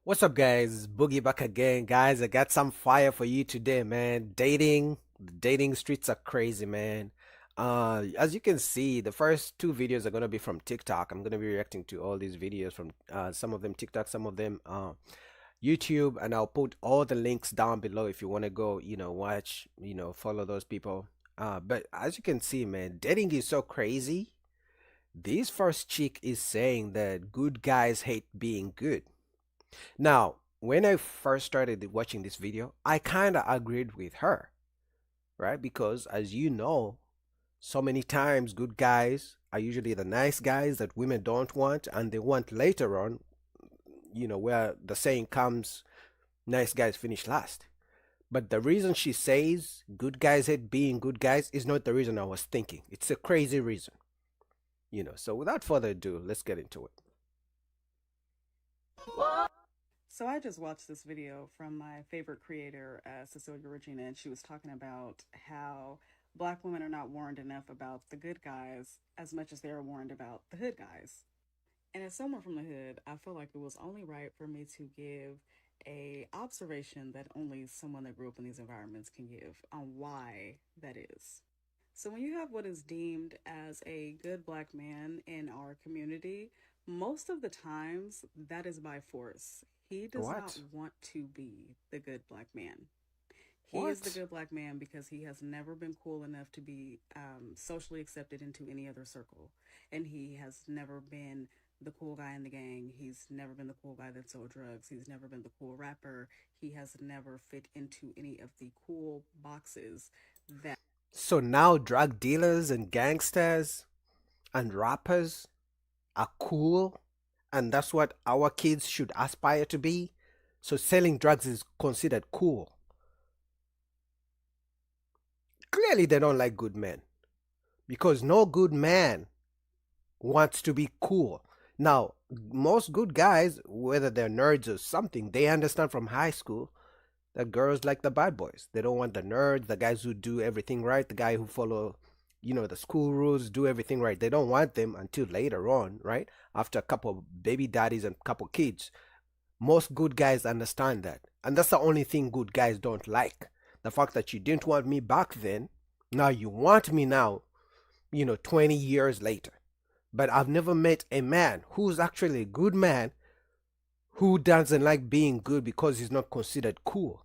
What's up, guys? Boogie back again, guys. I got some fire for you today, man. The dating streets are crazy, man. As you can see, the first two videos are gonna be from TikTok. I'm gonna be reacting to all these videos from some of them TikTok, some of them YouTube, and I'll put all the links down below if you want to go, watch, follow those people. But as you can see, man, dating is so crazy. This first chick is saying that good guys hate being good. Now, when I first started watching this video, I kind of agreed with her, right? Because as you know, so many times good guys are usually the nice guys that women don't want, and they want later on, where the saying comes, nice guys finish last. But the reason she says good guys hate being good guys is not the reason I was thinking. It's a crazy reason. So without further ado, let's get into it. So I just watched this video from my favorite creator, Cecilia Regina, and she was talking about how black women are not warned enough about the good guys as much as they are warned about the hood guys. And as someone from the hood, I feel like it was only right for me to give a observation that only someone that grew up in these environments can give on why that is. So when you have what is deemed as a good black man in our community, most of the times that is by force. He does not What? want to be the good black man. He is the What? good black man because he has never been cool enough to be socially accepted into any other circle. And he has never been the cool guy in the gang. He's never been the cool guy that sold drugs. He's never been the cool rapper. He has never fit into any of the cool boxes that. So now drug dealers and gangsters and rappers are cool, and that's what our kids should aspire to be. So selling drugs is considered cool. Clearly, they don't like good men because no good man wants to be cool. Now, most good guys, whether they're nerds or something, they understand from high school that girls like the bad boys. They don't want the nerds, the guys who do everything right, the guy who follow, the school rules, do everything right. They don't want them until later on, right? After a couple baby daddies and couple kids. Most good guys understand that. And that's the only thing good guys don't like. The fact that you didn't want me back then, now you want me now, 20 years later. But I've never met a man who's actually a good man who doesn't like being good because he's not considered cool.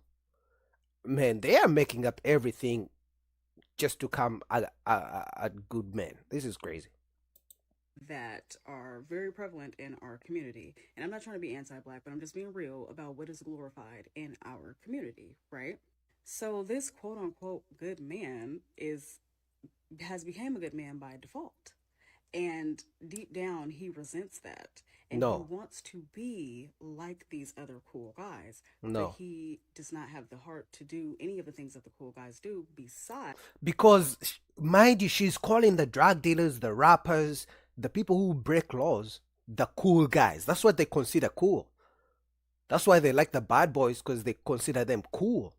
Man, they are making up everything just to come at good men. This is crazy. that are very prevalent in our community. And I'm not trying to be anti black, but I'm just being real about what is glorified in our community, right? So this quote unquote good man is has become a good man by default. And deep down he resents that. And he No, wants to be like these other cool guys, but no. he does not have the heart to do any of the things that the cool guys do besides. Because, mind you, she's calling the drug dealers, the rappers, the people who break laws, the cool guys. That's what they consider cool. That's why they like the bad boys because they consider them cool.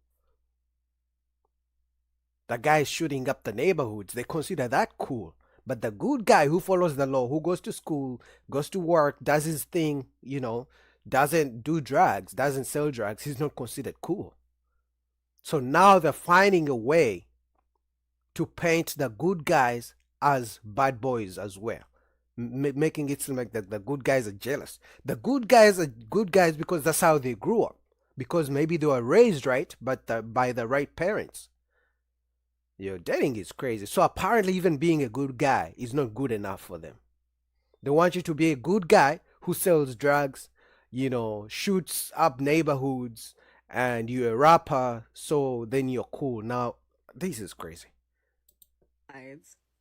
The guys shooting up the neighborhoods, they consider that cool. But the good guy who follows the law, who goes to school, goes to work, does his thing, doesn't do drugs, doesn't sell drugs, he's not considered cool. So now they're finding a way to paint the good guys as bad boys as well, making it seem like that the good guys are jealous. The good guys are good guys because that's how they grew up, because maybe they were raised right, but by the right parents. Dating is crazy. So apparently, even being a good guy is not good enough for them. They want you to be a good guy who sells drugs, shoots up neighborhoods, and you're a rapper, so then you're cool. Now, this is crazy.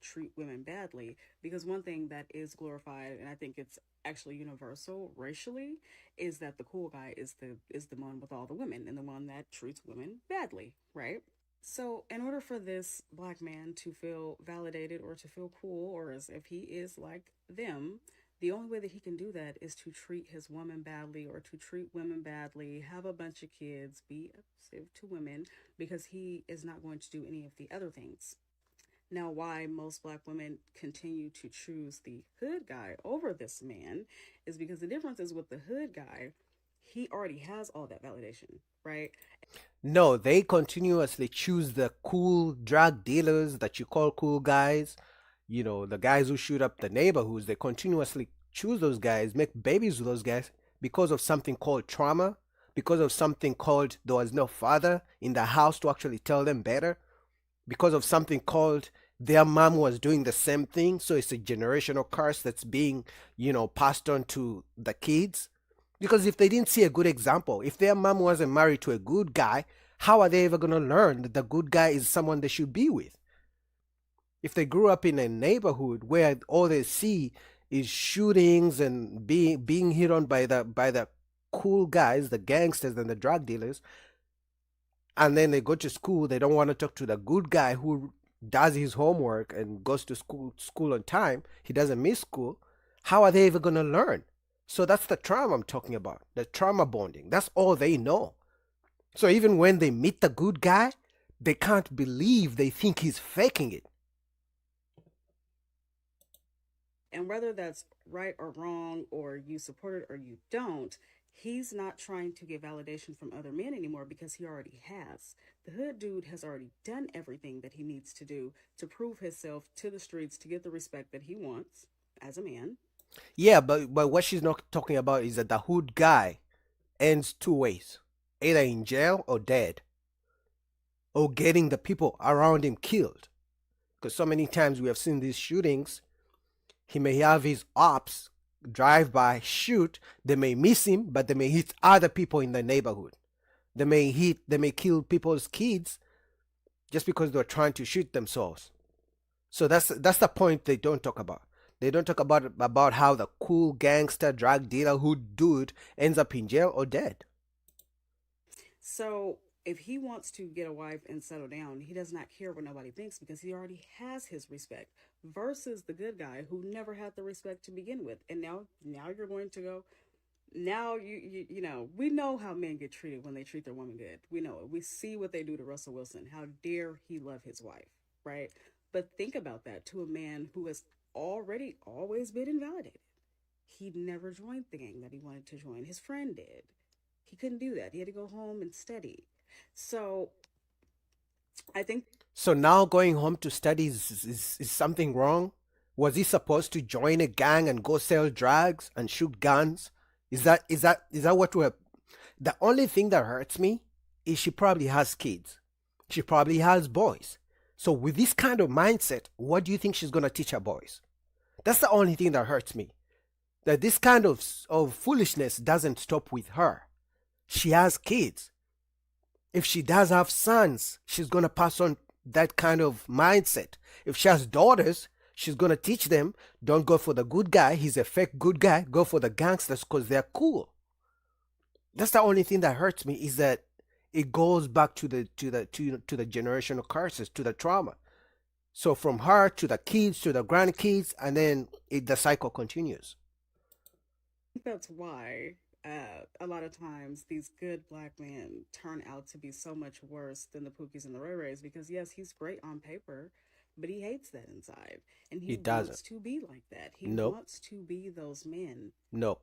Treat women badly, because one thing that is glorified, and I think it's actually universal racially, is that the cool guy is the one with all the women and the one that treats women badly, right? So in order for this black man to feel validated or to feel cool or as if he is like them, the only way that he can do that is to treat his woman badly or to treat women badly, have a bunch of kids, be abusive to women, because he is not going to do any of the other things. Now, why most black women continue to choose the hood guy over this man is because the difference is with the hood guy, he already has all that validation, right? No, they continuously choose the cool drug dealers that you call cool guys. You know, the guys who shoot up the neighborhoods, they continuously choose those guys, make babies with those guys because of something called trauma, because of something called there was no father in the house to actually tell them better, because of something called their mom was doing the same thing. So it's a generational curse that's being, passed on to the kids. Because if they didn't see a good example, if their mom wasn't married to a good guy, how are they ever going to learn that the good guy is someone they should be with? If they grew up in a neighborhood where all they see is shootings and being hit on by the cool guys, the gangsters and the drug dealers, and then they go to school, they don't want to talk to the good guy who does his homework and goes to school on time, he doesn't miss school, how are they ever going to learn? So that's the trauma I'm talking about, the trauma bonding. That's all they know. So even when they meet the good guy, they can't believe, they think he's faking it. And whether that's right or wrong, or you support it or you don't, he's not trying to get validation from other men anymore because he already has. The hood dude has already done everything that he needs to do to prove himself to the streets to get the respect that he wants as a man. Yeah, but what she's not talking about is that the hood guy ends two ways, either in jail or dead, or getting the people around him killed. Because so many times we have seen these shootings. He may have his ops drive by, shoot, they may miss him, but they may hit other people in the neighborhood. They may kill people's kids just because they're trying to shoot themselves. So that's the point they don't talk about. They don't talk about how the cool gangster drug dealer who dude ends up in jail or dead. So if he wants to get a wife and settle down, he does not care what nobody thinks because he already has his respect. Versus the good guy who never had the respect to begin with, and now you're going to go. Now we know how men get treated when they treat their woman good. We know it. We see what they do to Russell Wilson. How dare he love his wife, right? But think about that to a man who has already always been invalidated. He never joined the gang that he wanted to join. His friend did. He couldn't do that. He had to go home and study. So I think So now going home to study is something wrong? Was he supposed to join a gang and go sell drugs and shoot guns? Is that what we're? The only thing that hurts me is she probably has kids. She probably has boys. So with this kind of mindset, what do you think she's gonna teach her boys? That's the only thing that hurts me. That this kind of foolishness doesn't stop with her. She has kids. If she does have sons, she's going to pass on that kind of mindset. If she has daughters, she's going to teach them don't go for the good guy. He's a fake good guy. Go for the gangsters because they're cool. That's the only thing that hurts me is that it goes back to the generational curses, to the trauma. So from her to the kids to the grandkids, and then the cycle continues. that's why a lot of times these good black men turn out to be so much worse than the Pookies and the Ray Rays because yes, he's great on paper, but he hates that inside, and he It doesn't. wants to be like that. He Nope. wants to be those men, Nope.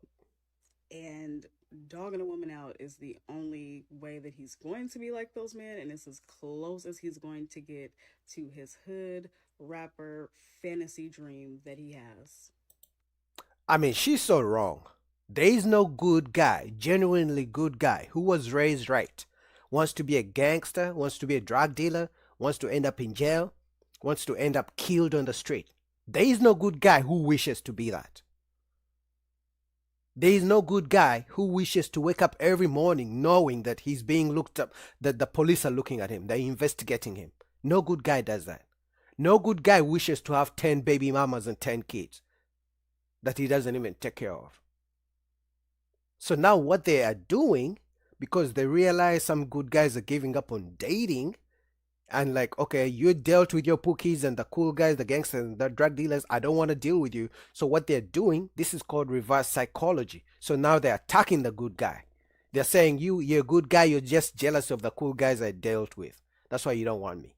and dogging a woman out is the only way that he's going to be like those men, and it's as close as he's going to get to his hood rapper fantasy dream that he has. I mean, she's so wrong. There is no good guy, genuinely good guy, who was raised right, wants to be a gangster, wants to be a drug dealer, wants to end up in jail, wants to end up killed on the street. There is no good guy who wishes to be that. There is no good guy who wishes to wake up every morning knowing that he's being looked up, that the police are looking at him, they're investigating him. No good guy does that. No good guy wishes to have 10 baby mamas and 10 kids that he doesn't even take care of. So now what they are doing, because they realize some good guys are giving up on dating, and like, okay, you dealt with your pookies and the cool guys, the gangsters, and the drug dealers. I don't want to deal with you. So what they're doing, this is called reverse psychology. So now they're attacking the good guy. They're saying you're a good guy. You're just jealous of the cool guys I dealt with. That's why you don't want me.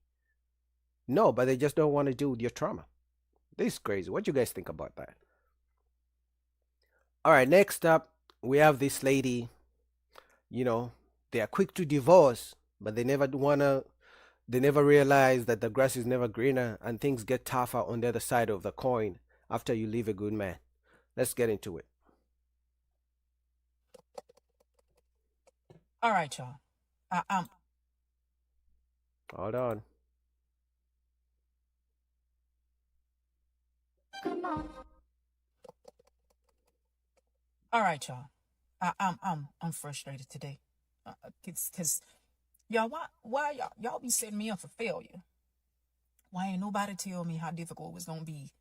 No, but they just don't want to deal with your trauma. This is crazy. What do you guys think about that? All right, next up, we have this lady. You know, they are quick to divorce, but they never realize that the grass is never greener and things get tougher on the other side of the coin after you leave a good man. Let's get into it. All right, y'all. I, I'm Hold on. all right, y'all. I'm frustrated today. Cause y'all, why y'all be setting me up for failure? Why ain't nobody tell me how difficult it was gonna be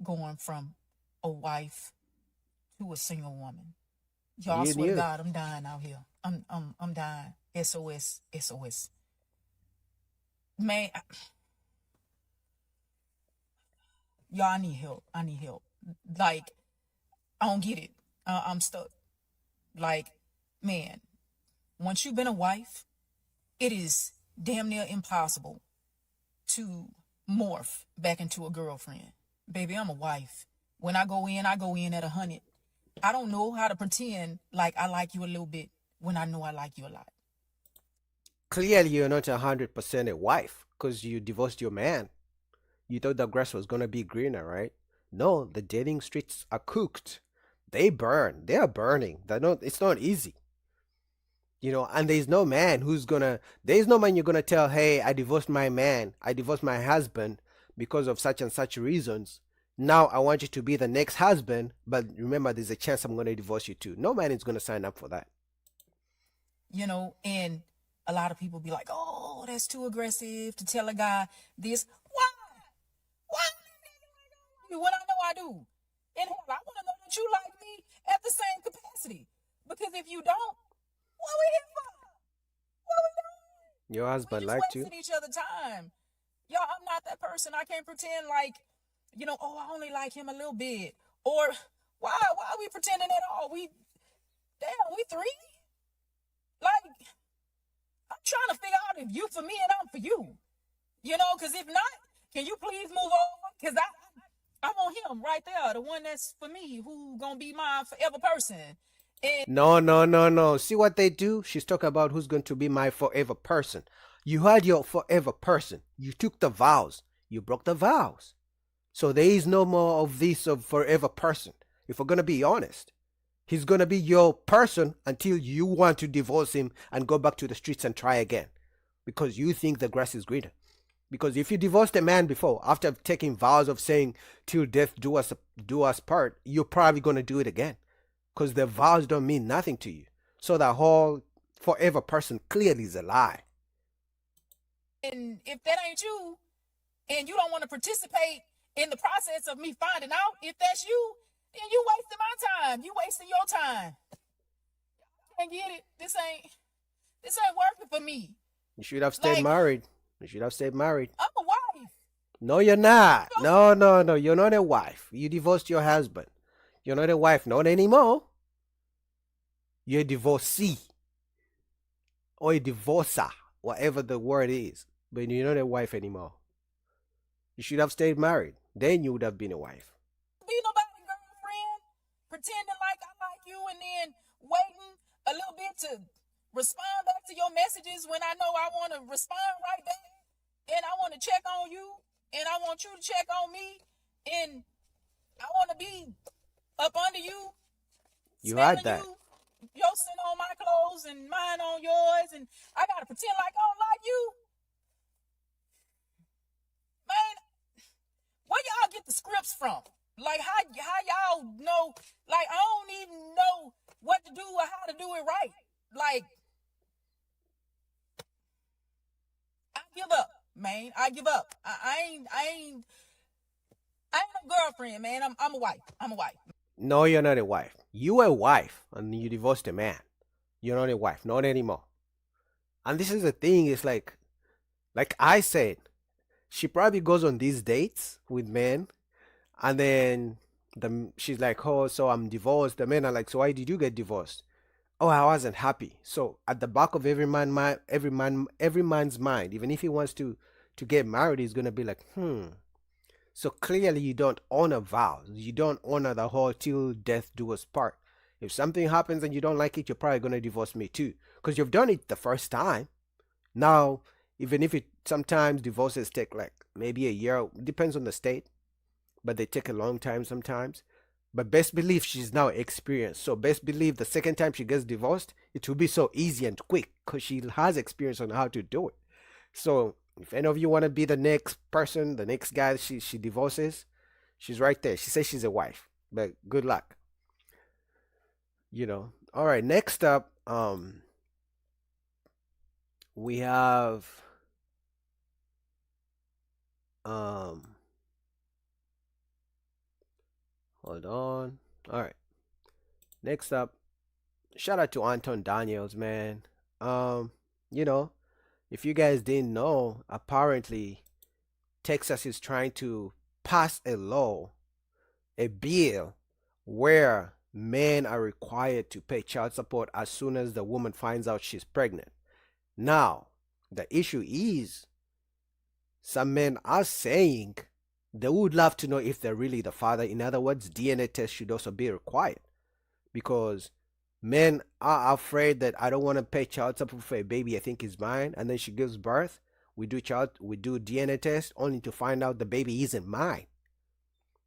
going from a wife to a single woman? Y'all, I You swear to knew. God, I'm dying out here. I'm dying. SOS, SOS. Man, y'all, I need help. I need help. Like, I don't get it. I'm stuck. Like, man, once you've been a wife, it is damn near impossible to morph back into a girlfriend. Baby, I'm a wife. When I go in at 100. I don't know how to pretend like I like you a little bit when I know I like you a lot. Clearly, you're not 100% a wife because you divorced your man. You thought the grass was gonna be greener, right? No, the dating streets are cooked. They burn. They are burning. They're not. It's not easy. And there's no man you're gonna tell, hey, I divorced my man, I divorced my husband because of such and such reasons. Now I want you to be the next husband, but remember, there's a chance I'm gonna divorce you too. No man is gonna sign up for that. And a lot of people be like, oh, that's too aggressive to tell a guy this. Why? Why? When I know I do. And hell, I want to know that you like me at the same capacity. Because if you don't, what we here for? What we doing? Your We husband just liked you. wasting each other time. Y'all, I'm not that person. I can't pretend like, oh, I only like him a little bit. Or why are we pretending at all? We three? Like, I'm trying to figure out if you for me and I'm for you. Because if not, can you please move over? Because I want him right there, the one that's for me, who gonna be my forever person. And No, no, no, no. See what they do? She's talking about who's going to be my forever person. You had your forever person. You took the vows. You broke the vows. So there is no more of this of forever person. If we're gonna be honest, he's gonna be your person until you want to divorce him and go back to the streets and try again, because you think the grass is greener. Because if you divorced a man before, after taking vows of saying till death do us part, you're probably gonna do it again, because the vows don't mean nothing to you. So the whole forever person clearly is a lie. if that ain't you, and you don't want to participate in the process of me finding out if that's you, then you wasting my time. You wasting your time. Can't get it. This ain't working for me. You should have stayed Like, married. You should have stayed married. I'm a wife. No, you're not. You No, no, no. You're not a wife. You divorced your husband. You're not a wife, not anymore. You're a divorcee or a divorcer, whatever the word is. But you're not a wife anymore. You should have stayed married. Then you would have been a wife. be nobody girlfriend, pretending like I like you, and then waiting a little bit to respond back to your messages when I know I want to respond right back, and I want to check on you, and I want you to check on me, and I want to be up under you, You had smelling that. you, your scent on my clothes and mine on yours, and I gotta pretend like I don't like you, man. Where y'all get the scripts from? Like how y'all know? Like, I don't even know what to do or how to do it right. Like, I give up, man. I give up. I ain't a girlfriend, man. I'm a wife. I'm a wife. No, you're not a wife. You were a wife and you divorced a man. You're not a wife, not anymore. And this is the thing, it's like I said, she probably goes on these dates with men, and then she's like, oh, so I'm divorced. The men are like, so why did you get divorced? Oh, I wasn't happy. So at the back of every man's mind, even if he wants to get married, he's gonna be like, so clearly you don't honor vows. You don't honor the whole till death do us part. If something happens and you don't like it, you're probably gonna divorce me too, because you've done it the first time. Now, even if it sometimes divorces take like maybe a year, depends on the state, but they take a long time sometimes. But best believe she's now experienced. So best believe the second time she gets divorced, it will be so easy and quick because she has experience on how to do it. So if any of you want to be the next person, the next guy she divorces, she's right there. She says she's a wife, but good luck. All right, next up, we have um hold on. All right. Next up, shout out to Anton Daniels, man. Um, you know, if you guys didn't know, apparently Texas is trying to pass a law, a bill, where men are required to pay child support as soon as the woman finds out she's pregnant. Now, the issue is some men are saying they would love to know if they're really the father. In other words, DNA test should also be required because men are afraid that I don't want to pay child support for a baby I think is mine, and then she gives birth. We do DNA test only to find out the baby isn't mine.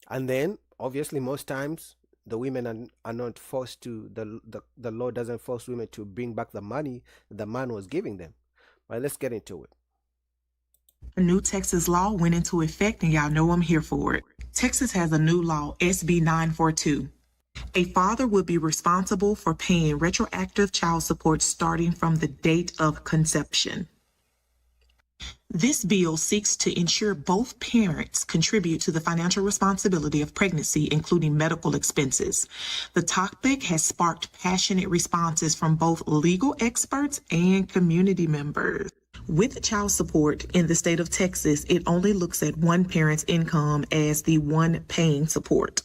And then obviously most times the women are not forced to the law doesn't force women to bring back the money the man was giving them. But let's get into it. A new Texas law went into effect, and y'all know I'm here for it. Texas has a new law, SB 942. A father would be responsible for paying retroactive child support starting from the date of conception. This bill seeks to ensure both parents contribute to the financial responsibility of pregnancy, including medical expenses. The topic has sparked passionate responses from both legal experts and community members. With child support in the state of Texas, it only looks at one parent's income as the one paying support.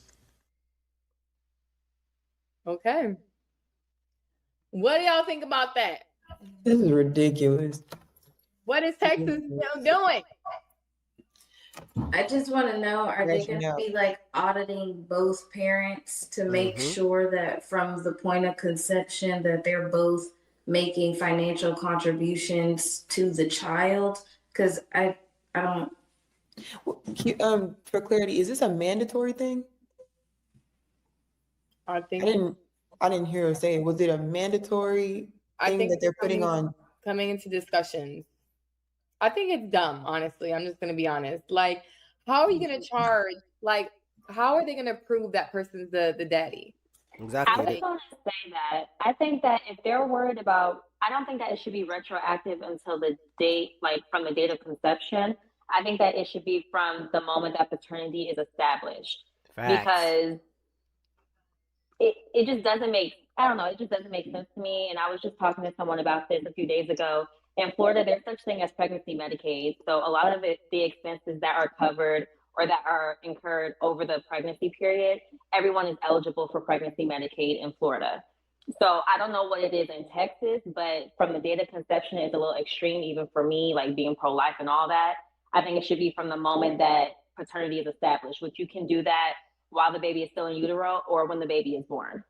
Okay. What do y'all think about that? This is ridiculous. What is Texas doing? I just want to know, are they going to be like auditing both parents to make sure that from the point of conception that they're both making financial contributions to the child? Because I don't. For clarity, is this a mandatory thing? I think I didn't hear her say. Was it a mandatory thing that they're putting on? Coming into discussions. I think it's dumb, honestly. I'm just going to be honest. Like, how are you going to charge? Like, how are they going to prove that person's the daddy? Exactly. I was going to say that. I think that if they're worried about, I don't think that it should be retroactive until the date, like from the date of conception. I think that it should be from the moment that paternity is established. Facts. Because it just doesn't make, I don't know, it just doesn't make sense to me. And I was just talking to someone about this a few days ago. In Florida, there's such thing as pregnancy Medicaid. So a lot of it, the expenses that are covered or that are incurred over the pregnancy period, everyone is eligible for pregnancy Medicaid in Florida. So I don't know what it is in Texas, but from the date of conception, it's a little extreme, even for me, like being pro-life and all that. I think it should be from the moment that paternity is established, which you can do that while the baby is still in utero or when the baby is born.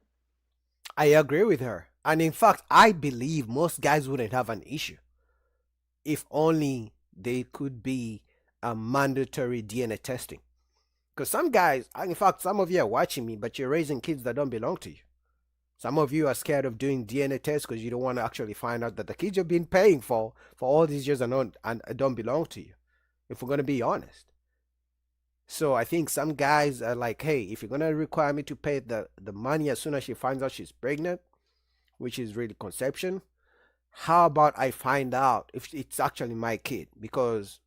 I agree with her. And in fact, I believe most guys wouldn't have an issue if only they could be a mandatory DNA testing. Because some guys, in fact, some of you are watching me, but you're raising kids that don't belong to you. Some of you are scared of doing DNA tests because you don't want to actually find out that the kids you've been paying for all these years and don't belong to you, if we're going to be honest. So I think some guys are like, hey, if you're going to require me to pay the money as soon as she finds out she's pregnant, which is really conception, how about I find out if it's actually my kid? Because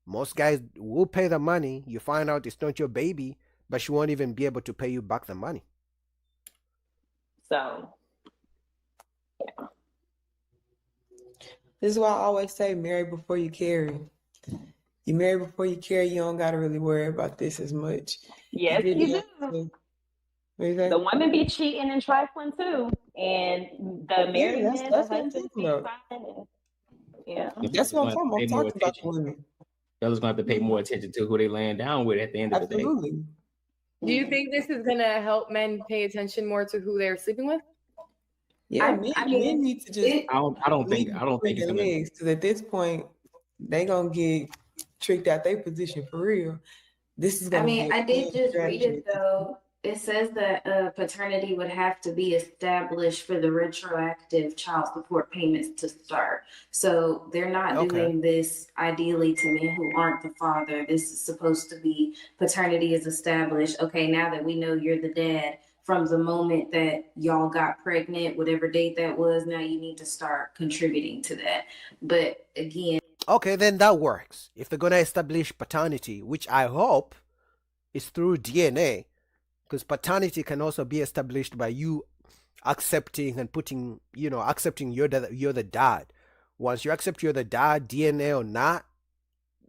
most guys will pay the money. You find out it's not your baby, but she won't even be able to pay you back the money. So, yeah. This is why I always say marry before you carry. You marry before you carry, you don't got to really worry about this as much. Yes, you do. The women be cheating and trifling too. And the married men, the husbands be trying. Yeah. That's what I'm talking about. I'm talking about the women. Fellas gonna have to pay more attention to who they laying down with at the end of the day. Absolutely. Do you think this is gonna help men pay attention more to who they're sleeping with? Yeah, I men mean, need to just it, leave I don't think it's their gonna. legs because at this point they gonna get tricked out their position for real. This is I gonna be mean, a I did clean just read strategy. it though. It says that paternity would have to be established for the retroactive child support payments to start. So they're not Okay. doing this ideally to men who aren't the father. This is supposed to be paternity is established. Okay, now that we know you're the dad, from the moment that y'all got pregnant, whatever date that was, now you need to start contributing to that. But again, Okay, then that works. If they're gonna establish paternity, which I hope is through DNA, because paternity can also be established by you accepting and putting, accepting you're the dad. Once you accept you're the dad, DNA or not,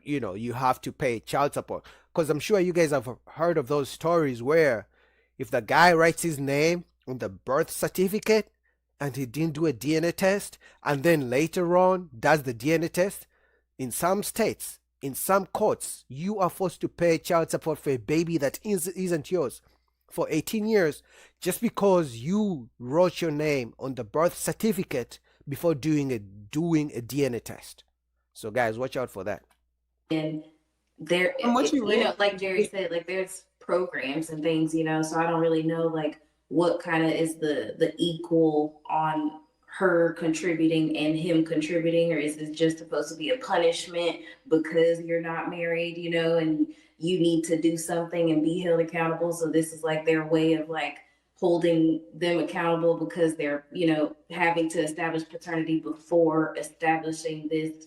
you have to pay child support. Because I'm sure you guys have heard of those stories where if the guy writes his name on the birth certificate and he didn't do a DNA test and then later on does the DNA test, in some states, in some courts, you are forced to pay child support for a baby that isn't yours for 18 years just because you wrote your name on the birth certificate before doing a DNA test. So guys, watch out for that. and there From what you read, like Jerry said, like there's programs and things, so I don't really know like what kind of is the equal on her contributing and him contributing, or is this just supposed to be a punishment because you're not married, and you need to do something and be held accountable, so this is like their way of like holding them accountable because they're having to establish paternity before establishing this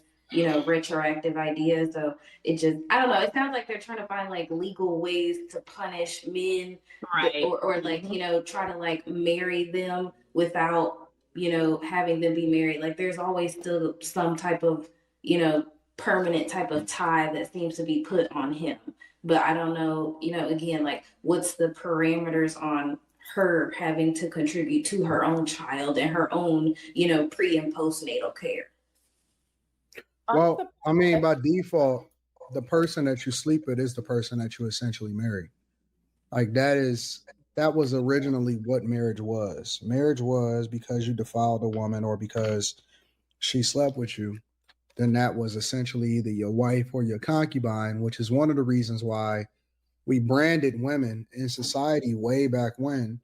retroactive idea. So it just, I don't know, it sounds like they're trying to find like legal ways to punish men, Right. or like try to like marry them without having them be married. Like there's always still some type of permanent type of tie that seems to be put on him, but I don't know, again, like what's the parameters on her having to contribute to her own child and her own pre and postnatal care. Well, I mean, by default, the person that you sleep with is the person that you essentially marry. Like that was originally what marriage was. Marriage was because you defiled a woman or because she slept with you, then that was essentially either your wife or your concubine, which is one of the reasons why we branded women in society way back when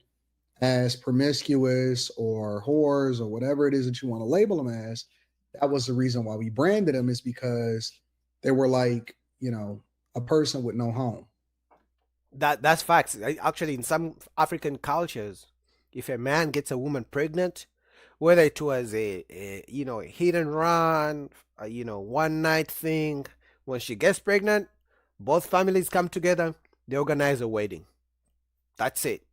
as promiscuous or whores or whatever it is that you want to label them as. That was the reason why we branded them, is because they were like, a person with no home. That's facts. Actually, in some African cultures, if a man gets a woman pregnant, whether it was a hit and run, one night thing, when she gets pregnant, both families come together, they organize a wedding. That's it.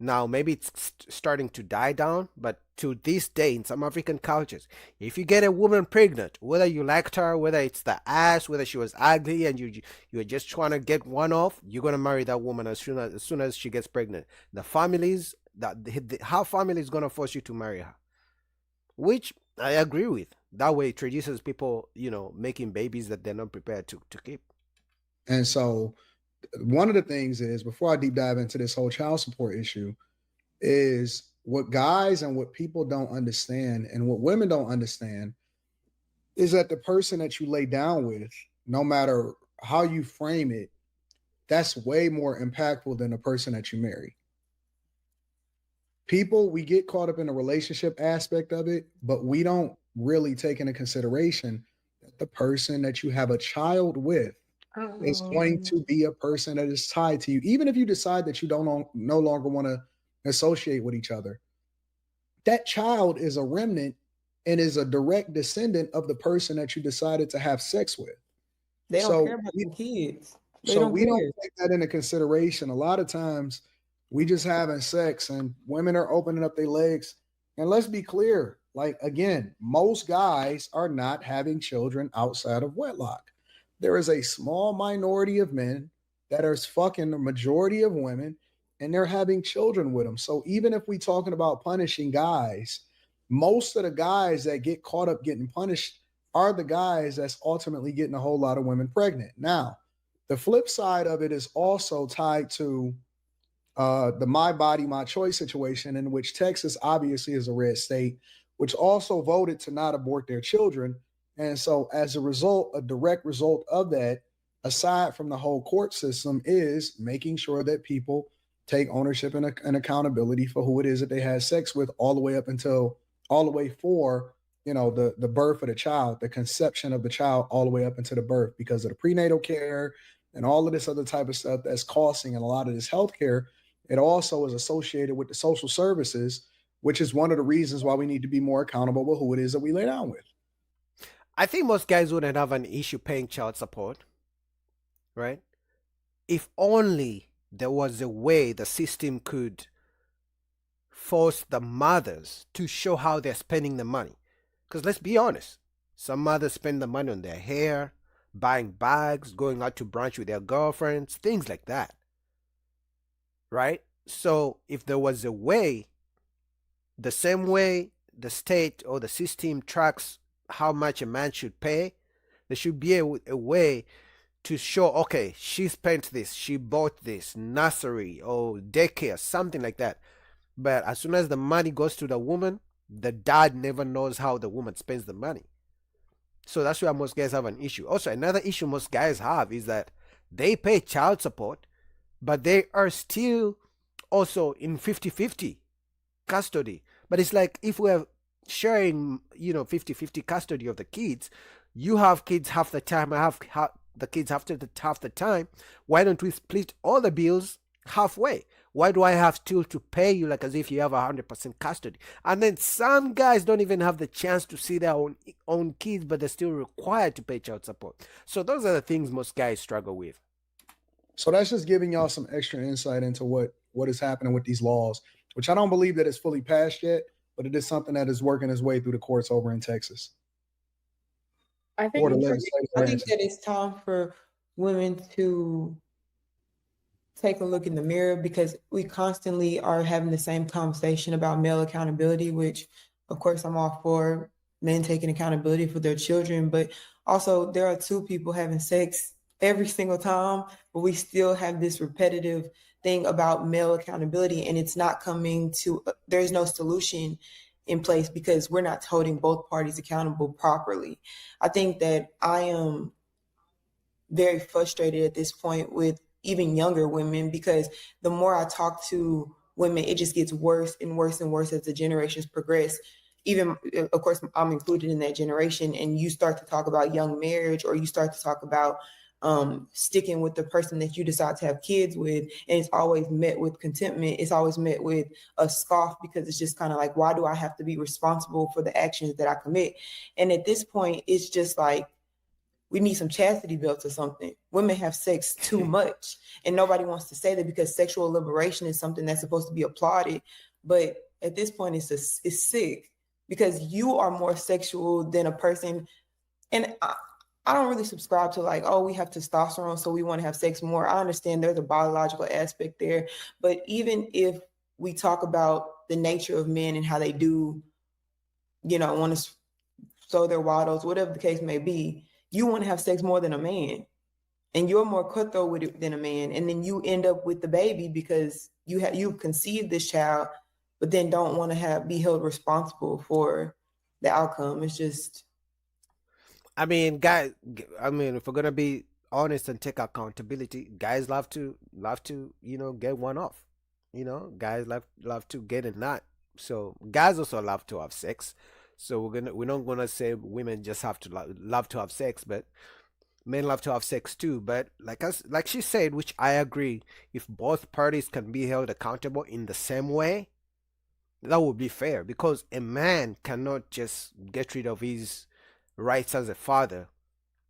Now, maybe it's starting to die down, but to this day, in some African cultures, if you get a woman pregnant, whether you liked her, whether it's the ass, whether she was ugly, and you're just trying to get one off, you're gonna marry that woman as soon as she gets pregnant. The families her family is gonna force you to marry her, which I agree with. That way, it reduces people, making babies that they're not prepared to keep. And so, one of the things is, before I deep dive into this whole child support issue, is what guys and what people don't understand and what women don't understand is that the person that you lay down with, no matter how you frame it, that's way more impactful than the person that you marry. People, we get caught up in the relationship aspect of it, but we don't really take into consideration that the person that you have a child with is going to be a person that is tied to you. Even if you decide that you don't no longer want to associate with each other, that child is a remnant and is a direct descendant of the person that you decided to have sex with. They don't So care about the kids. They so don't we don't care. take that into consideration. A lot of times we just having sex and women are opening up their legs. And let's be clear, like again, most guys are not having children outside of wedlock. There is a small minority of men that are fucking the majority of women and they're having children with them. So even if we talking about punishing guys, most of the guys that get caught up getting punished are the guys that's ultimately getting a whole lot of women pregnant. Now, The flip side of it is also tied to the my body, my choice situation, in which Texas obviously is a red state, which also voted to not abort their children. And so, as a result, a direct result of that, aside from the whole court system, is making sure that people take ownership and accountability for who it is that they had sex with, all the way up until all the way for the birth of the child, the conception of the child, all the way up into the birth, because of the prenatal care and all of this other type of stuff that's costing, and a lot of this healthcare. It also is associated with the social services, which is one of the reasons why we need to be more accountable with who it is that we lay down with. I think most guys wouldn't have an issue paying child support, right? If only there was a way the system could force the mothers to show how they're spending the money. Because let's be honest, some mothers spend the money on their hair, buying bags, going out to brunch with their girlfriends, things like that. Right? So if there was a way, the same way the state or the system tracks how much a man should pay, there should be a way to show, okay, she spent this, she bought this, nursery or daycare, something like that. But as soon as the money goes to the woman, the dad never knows how the woman spends the money. So that's why most guys have an issue. Also, another issue most guys have is that they pay child support, but they are still also in 50-50 custody. But it's like if we're sharing, 50-50 custody of the kids, you have kids half the time, I have the kids half the time. Why don't we split all the bills halfway? Why do I have still to pay you like as if you have 100% custody? And then some guys don't even have the chance to see their own kids, but they're still required to pay child support. So those are the things most guys struggle with. So that's just giving y'all some extra insight into what is happening with these laws, which I don't believe that it's fully passed yet, but it is something that is working its way through the courts over in Texas. I think that it's time for women to take a look in the mirror, because we constantly are having the same conversation about male accountability, which of course I'm all for men taking accountability for their children, but also there are two people having sex every single time, but we still have this repetitive thing about male accountability, and it's not coming to, there's no solution in place because we're not holding both parties accountable properly. I think that I am very frustrated at this point with even younger women, because the more I talk to women, it just gets worse and worse and worse as the generations progress. Even, of course, I'm included in that generation, and you start to talk about young marriage, or you start to talk about sticking with the person that you decide to have kids with, and it's always met with contentment. It's always met with a scoff, because it's just kind of like, why do I have to be responsible for the actions that I commit? And at this point, it's just like, we need some chastity belts or something. Women have sex too much, and nobody wants to say that, because sexual liberation is something that's supposed to be applauded. But at this point, it's sick, because you are more sexual than a person. And I don't really subscribe to like, oh, we have testosterone, so we want to have sex more. I understand there's a biological aspect there, but even if we talk about the nature of men and how they do, want to sow their waddles, whatever the case may be, you want to have sex more than a man, and you're more cutthroat with it than a man, and then you end up with the baby because you conceived this child, but then don't want to be held responsible for the outcome. It's just, I mean, guys. I mean, if we're gonna be honest and take accountability, guys love to get one off. Guys love to get a nut. So guys also love to have sex. So we're not gonna say women just have to love to have sex, but men love to have sex too. But like she said, which I agree, if both parties can be held accountable in the same way, that would be fair, because a man cannot just get rid of his rights as a father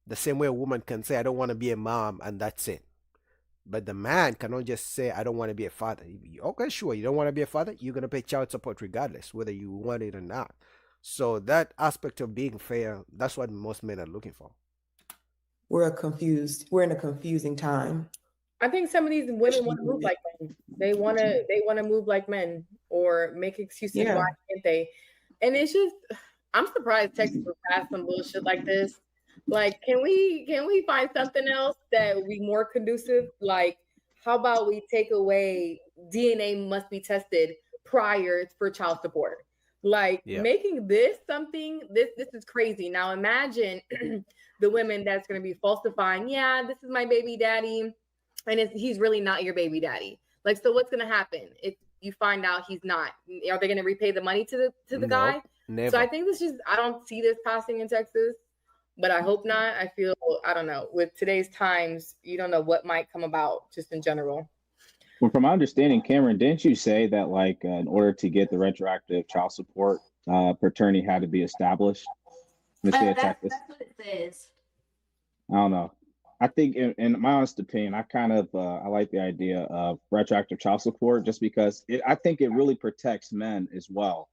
the same way a woman can say, I don't want to be a mom, and that's it. But the man cannot just say, I don't want to be a father. Okay, sure, you don't want to be a father, you're going to pay child support regardless, whether you want it or not. So that aspect of being fair, that's what most men are looking for. We're in a confusing time. I think some of these women want to move like men. They want to move like men, or make excuses why can't they. And it's just, I'm surprised Texas would pass some bullshit like this. Like, can we find something else that would be more conducive? Like, how about we take away DNA must be tested prior for child support? Like, making this something, this is crazy. Now imagine the women that's going to be falsifying, yeah, this is my baby daddy, and he's really not your baby daddy. Like, so what's going to happen if you find out he's not? Are they going to repay the money to the guy? Never. So I think I don't see this passing in Texas, but I hope not. I feel, I don't know, with today's times, you don't know what might come about just in general. Well, from my understanding, Cameron, didn't you say that like in order to get the retroactive child support, paternity had to be established? That's what it says. I don't know. I think, in my honest opinion, I like the idea of retroactive child support just because I think it really protects men as well.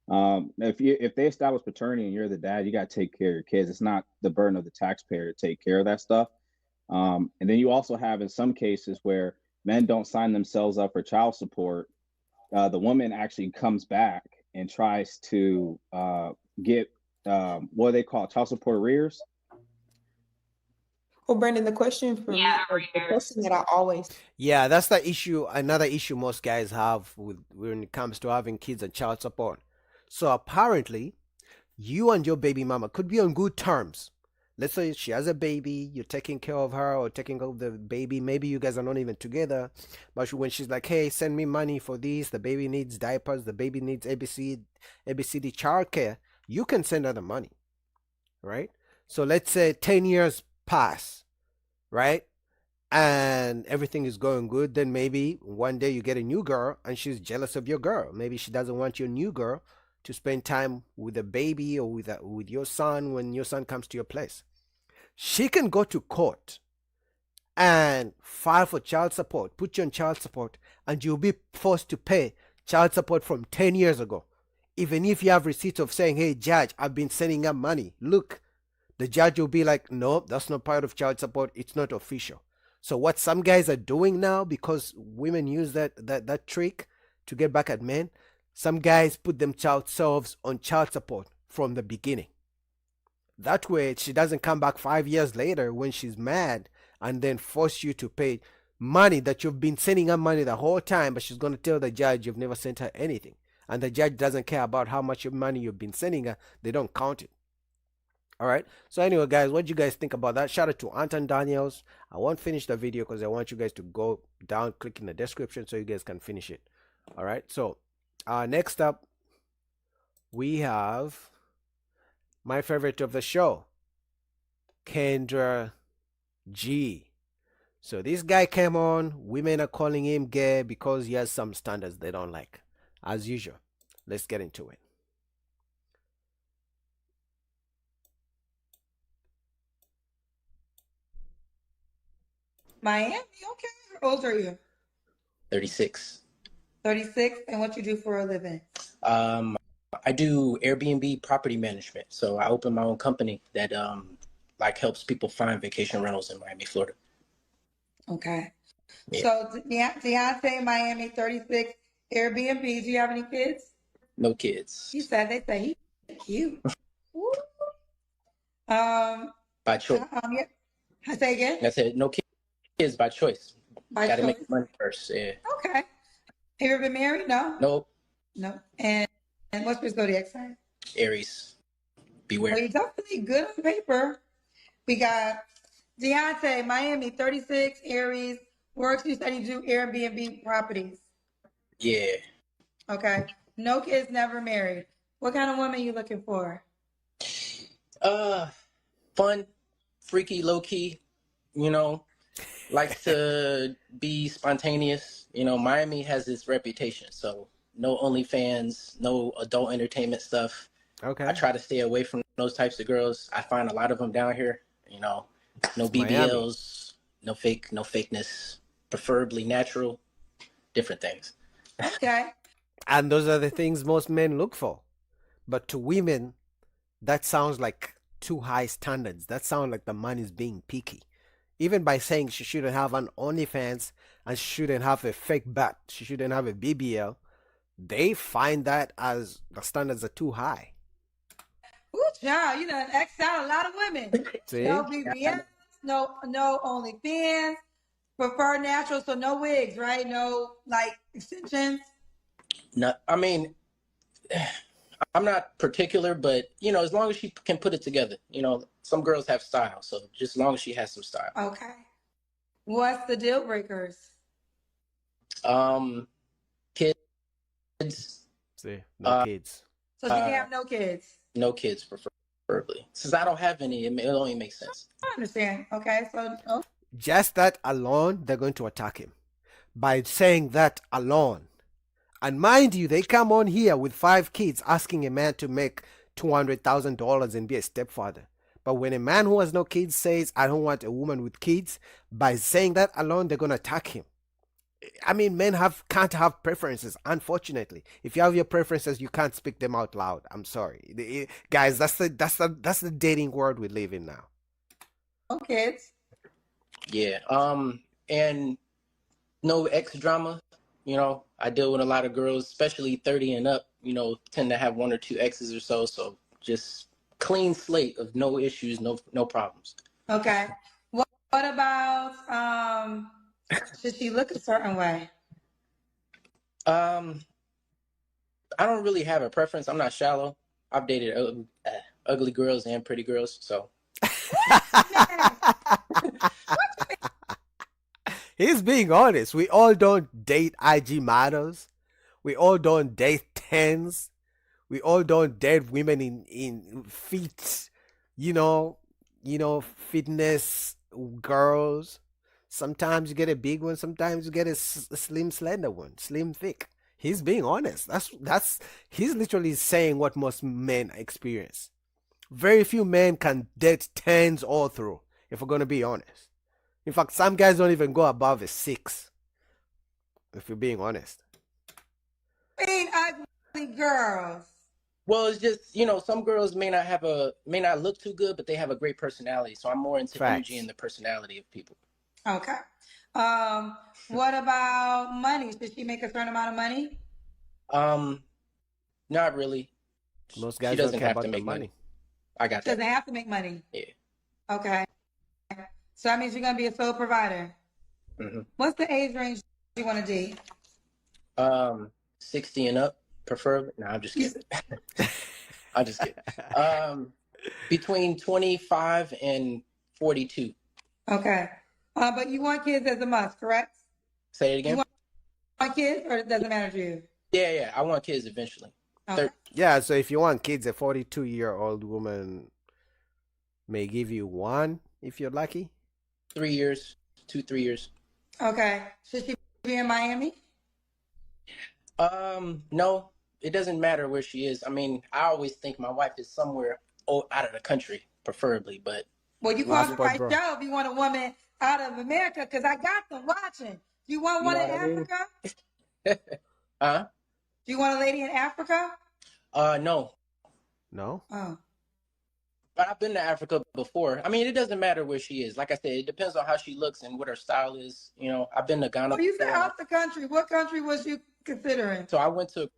If they establish paternity and you're the dad, you got to take care of your kids. It's not the burden of the taxpayer to take care of that stuff. And then you also have in some cases where men don't sign themselves up for child support. The woman actually comes back and tries to get what do they call child support arrears. Well, Brandon, the question for me, the question that I always that's the issue. Another issue most guys have when it comes to having kids and child support. So apparently, you and your baby mama could be on good terms. Let's say she has a baby, you're taking care of her or taking care of the baby. Maybe you guys are not even together, but when she's like, "Hey, send me money for this. The baby needs diapers. The baby needs ABCD childcare," you can send her the money, right? So let's say 10 years pass, right? And everything is going good. Then maybe one day you get a new girl and she's jealous of your girl. Maybe she doesn't want your new girl to spend time with a baby or with your son when your son comes to your place. She can go to court and file for child support, put you on child support, and you'll be forced to pay child support from 10 years ago. Even if you have receipts of saying, "Hey, judge, I've been sending up money. Look," the judge will be like, "No, that's not part of child support. It's not official." So what some guys are doing now, because women use that trick to get back at men, some guys put themselves on child support from the beginning. That way, she doesn't come back 5 years later when she's mad and then force you to pay money that you've been sending her money the whole time, but she's going to tell the judge you've never sent her anything. And the judge doesn't care about how much money you've been sending her. They don't count it. All right. So anyway, guys, what do you guys think about that? Shout out to Anton Daniels. I won't finish the video because I want you guys to go down, click in the description so you guys can finish it. All right. So next up, we have my favorite of the show, Kendra G. So this guy came on. Women are calling him gay because he has some standards they don't like. As usual. Let's get into it. Miami, okay. How old are you? 36. 36, and what you do for a living? I do Airbnb property management. So I opened my own company that like helps people find vacation rentals in Miami, Florida. Okay. Yeah. So Deontay, Miami, 36, Airbnb. Do you have any kids? No kids. He said they say he's cute. By choice. Yeah. I say again? I said no kids by choice. Gotta make money first. Yeah. Okay. Have you ever been married? No? Nope. No. And what's your zodiac sign? Aries. Beware. Well, you're definitely good on paper. We got Deontay, Miami, 36, Aries. Works, you said you do Airbnb properties. Yeah. Okay. No kids, never married. What kind of woman are you looking for? Fun, freaky, low-key, likes to be spontaneous. Miami has this reputation, so no OnlyFans, no adult entertainment stuff. Okay. I try to stay away from those types of girls. I find a lot of them down here, no BBLs, no fakeness, preferably natural, different things. Okay. And those are the things most men look for. But to women, that sounds like too high standards. That sounds like the man is being picky. Even by saying she shouldn't have an OnlyFans and she shouldn't have a fake butt, she shouldn't have a BBL, they find that as the standards are too high. Ooh, Yeah, you know, X out a lot of women. See? No BBS, no OnlyFans, prefer natural, so no wigs, right? No like extensions. No, I mean, I'm not particular, but you know, as long as she can put it together, you know, some girls have style, so just as long as she has some style. Okay. What's the deal breakers? Kids. See, no kids. So she can have no kids. No kids, preferably. Since I don't have any, it only makes sense. I understand. Okay, so Just that alone, they're going to attack him. By saying that alone. And mind you, they come on here with 5 kids asking a man to make $200,000 and be a stepfather. But when a man who has no kids says, I don't want a woman with kids, by saying that alone, they're going to attack him. I mean, men can't have preferences, unfortunately. If you have your preferences, you can't speak them out loud. I'm sorry. Guys, that's the dating world we live in now. no kids. Yeah. And no ex drama. You know, I deal with a lot of girls, especially 30 and up, you know, tend to have 1 or 2 exes or so. So just clean slate of no issues, no problems. Okay. What about should she look a certain way? I don't really have a preference. I'm not shallow. I've dated ugly girls and pretty girls, so. He's being honest. We all don't date IG models. We all don't date 10s. We all don't date women in fit, fitness girls. Sometimes you get a big one. Sometimes you get a slim, slender one, slim, thick. He's being honest. He's literally saying what most men experience. Very few men can date 10s all through, if we're going to be honest. In fact, some guys don't even go above a 6, if you're being honest. Ugly girls. Well, it's just, you know, some girls may not look too good, but they have a great personality. So I'm more into energy and the personality of people. Okay. What about money? Should she make a certain amount of money? Not really. Most guys don't care about the money. I got that. Doesn't have to make money. Yeah. Okay. So that means you're gonna be a sole provider. Mm-hmm. What's the age range you want to date? 60 and up, preferably. No, I'm just kidding. I'm just kidding. Between 25 and 42. Okay. But you want kids as a must, correct? Say it again. You want kids, or it doesn't matter to you? Yeah. I want kids eventually. Okay. Yeah. So if you want kids, a 42-year-old woman may give you 1 if you're lucky. 3 years, 2-3 years. Okay. Should she be in Miami? No, it doesn't matter where she is. I mean, I always think my wife is somewhere out of the country, preferably, but. Well, you call the right show if you want a woman out of America, because I got them watching. Do you want one in Africa? Huh? Do you want a lady in Africa? No. No? Oh. But I've been to Africa before. I mean, it doesn't matter where she is. Like I said, it depends on how she looks and what her style is. You know, I've been to Ghana. Oh, you said out the country. What country was you considering? So I went to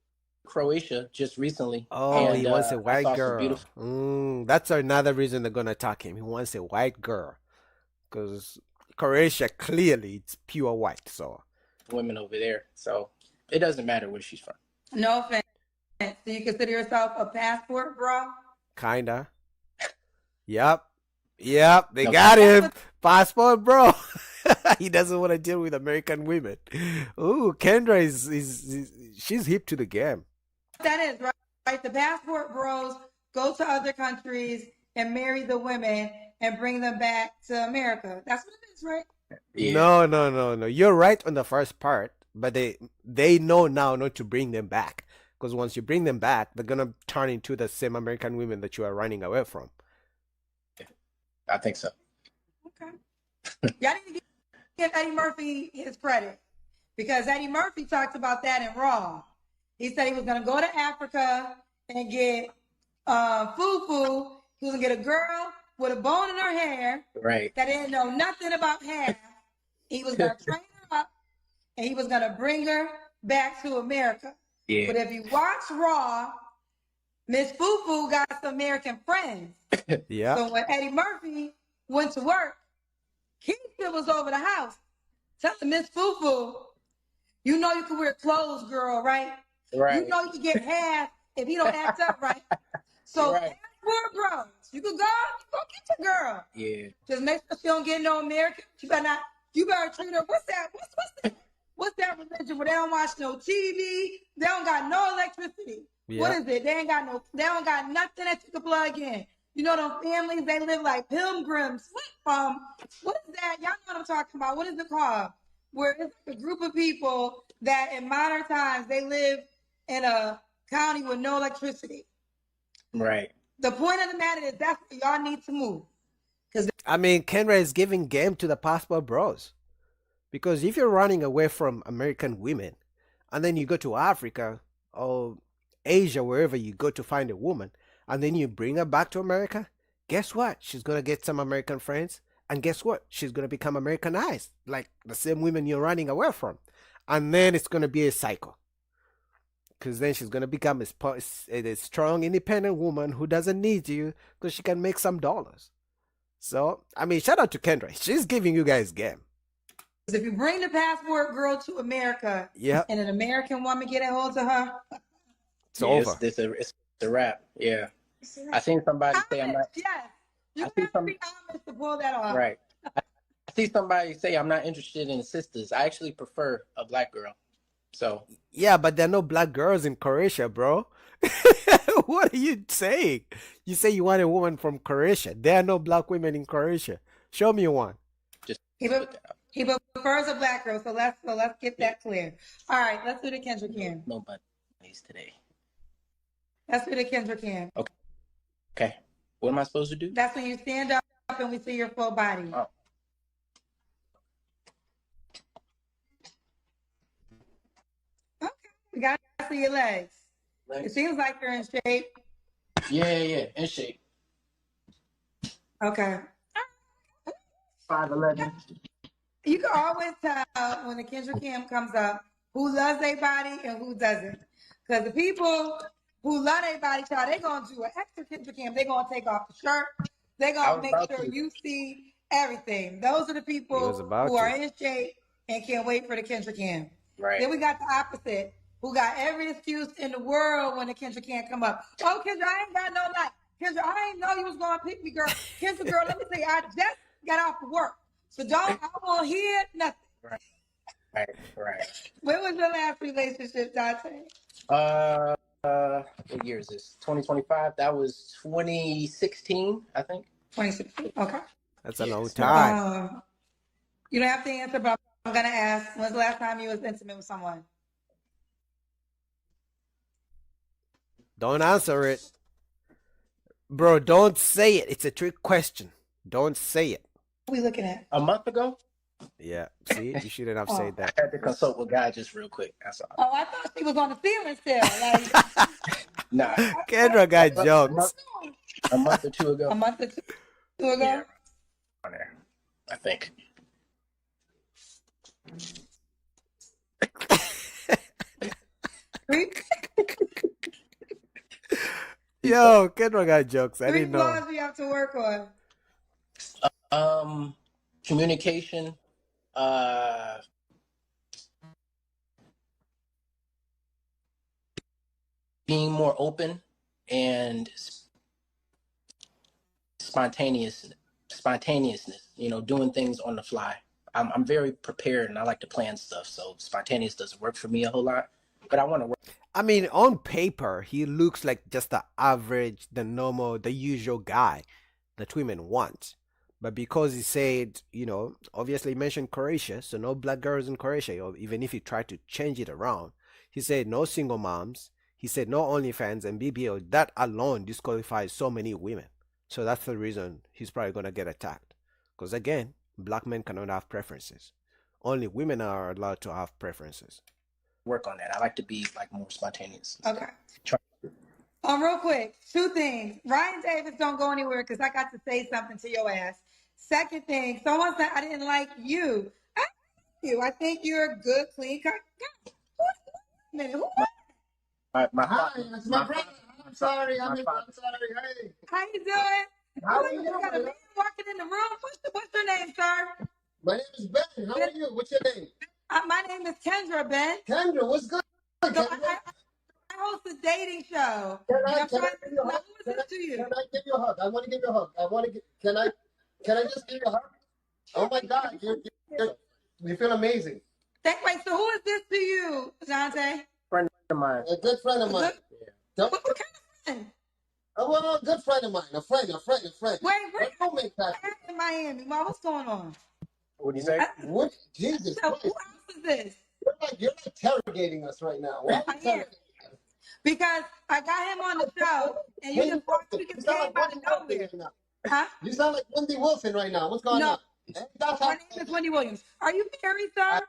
Croatia just recently. Oh, and, he wants a white girl. That's another reason they're going to attack him. He wants a white girl. Because Croatia, clearly, it's pure white. So women over there. So it doesn't matter where she's from. No offense. Do you consider yourself a passport bro? Kinda. Yep. They got him. Passport bro. He doesn't want to deal with American women. Ooh, Kendra she's hip to the game. That is right. The passport bros go to other countries and marry the women and bring them back to America. That's what it is, right? Yeah. No. You're right on the first part, but they know now not to bring them back. Because once you bring them back, they're going to turn into the same American women that you are running away from. I think so. Okay. Y'all need to give Eddie Murphy his credit, because Eddie Murphy talked about that in Raw. He said he was going to go to Africa and get fufu. He was going to get a girl with a bone in her hair. Right. That didn't know nothing about hair. He was going to train her up, and he was going to bring her back to America. Yeah. But if you watch Raw, Miss Fufu got some American friends. Yeah. So when Eddie Murphy went to work, Keisha was over the house telling Miss Fufu, you know you can wear clothes, girl, right? Right. You know you can get half if he don't act up right. So right. passport bros, you can go get your girl. Yeah. Just make sure she don't get no American. You better treat her. What's that? What's that religion where they don't watch no TV? They don't got no electricity. Yeah. What is it? They don't got nothing that you can plug in. You know them families, they live like pilgrims. What is that? Y'all know what I'm talking about. What is it called? Where it's like a group of people that in modern times they live in a county with no electricity. Right. The point of the matter is that's where y'all need to move. I mean, Kendra is giving game to the passport bros. Because if you're running away from American women and then you go to Africa or Asia, wherever you go to find a woman, and then you bring her back to America, guess what? She's going to get some American friends. And guess what? She's going to become Americanized, like the same women you're running away from. And then it's going to be a cycle. Because then she's going to become a strong, independent woman who doesn't need you because she can make some dollars. So, I mean, shout out to Kendra. She's giving you guys game. If you bring the passport girl to America, and an American woman get a hold of her, it's over. It's a wrap. Yeah. I seen somebody say I'm not. Yes. You have to be honest to pull that off. Right. I see somebody say I'm not interested in sisters. I actually prefer a black girl. So. Yeah, but there are no black girls in Croatia, bro. What are you saying? You say you want a woman from Croatia. There are no black women in Croatia. Show me one. Just he prefers a black girl, so let's get that clear. All right, let's do the Kendra Cam. No bunnies today. Let's do the Kendra Cam. Okay. What am I supposed to do? That's when you stand up and we see your full body. Oh. Okay, we got to see your legs. It seems like you're in shape. Yeah, in shape. Okay. 5'11". You can always tell when the Kendra Cam comes up who loves their body and who doesn't. Because the people who love their body, child, they're going to do an extra Kendra Cam. They're going to take off the shirt. They're going to make sure you see everything. Those are the people who are in shape and can't wait for the Kendra Cam. Right. Then we got the opposite, who got every excuse in the world when the Kendra Cam come up. Oh, Kendra, I ain't got no life. Kendra, I ain't know you was going to pick me, girl. Kendra, girl, let me tell you, I just got off of work. So I won't hear nothing. Right. When was your last relationship, Dante? What year is this? 2025? That was 2016, I think. 2016. Okay. That's a long time. You don't have to answer, but I'm gonna ask. When's the last time you was intimate with someone? Don't answer it. Bro, don't say it. It's a trick question. Don't say it. What are we looking at? A month ago? Yeah. See, you shouldn't have said that. I had to consult with God just real quick. That's all. Oh, I thought she was on the feeling still. Like, nah. Kendra got jokes. A month or two ago. A month or two ago? Yeah. On there, I think. Yo, Kendra got jokes. I didn't know. 3 flaws we have to work on. Communication. Being more open and spontaneousness. You know, doing things on the fly. I'm very prepared and I like to plan stuff. So spontaneous doesn't work for me a whole lot. But I want to work. I mean, on paper, he looks like just the average, the normal, the usual guy that women want. But because he said, you know, obviously he mentioned Croatia, so no black girls in Croatia, or even if he tried to change it around, he said no single moms, he said no OnlyFans and BBL. That alone disqualifies so many women. So that's the reason he's probably going to get attacked. Because again, black men cannot have preferences. Only women are allowed to have preferences. Work on that. I like to be like more spontaneous. Okay. Real quick, 2 things. Ryan Davis don't go anywhere because I got to say something to your ass. Second thing, someone said I didn't like you. I think you're a good, clean cut guy. Who? My brother. I'm sorry. I'm sorry. Hey. How you doing? How are you? You got a man walking in the room. What's your name, sir? My name is Ben. How are you? What's your name? My name is Kendra, Ben. Kendra, what's good? So I host a dating show. Can I give you a hug? Can I give you a hug? I want to give you a hug. Can I just give you a hug? Oh my God, you feel amazing. Wait, so who is this to you, Dante? Friend of mine. A good friend of mine. What kind of friend? Well, a good friend of mine. A friend. Wait, we're in Miami. Well, what's going on? What do you say? What? Jesus. So who else is this? You're interrogating us right now. Why are you interrogating us? Because I got him on the show, and you just walked through the game out of nowhere. Huh? You sound like Wendy Wilson right now. What's going on? My name is Wendy Williams. Are you married, sir?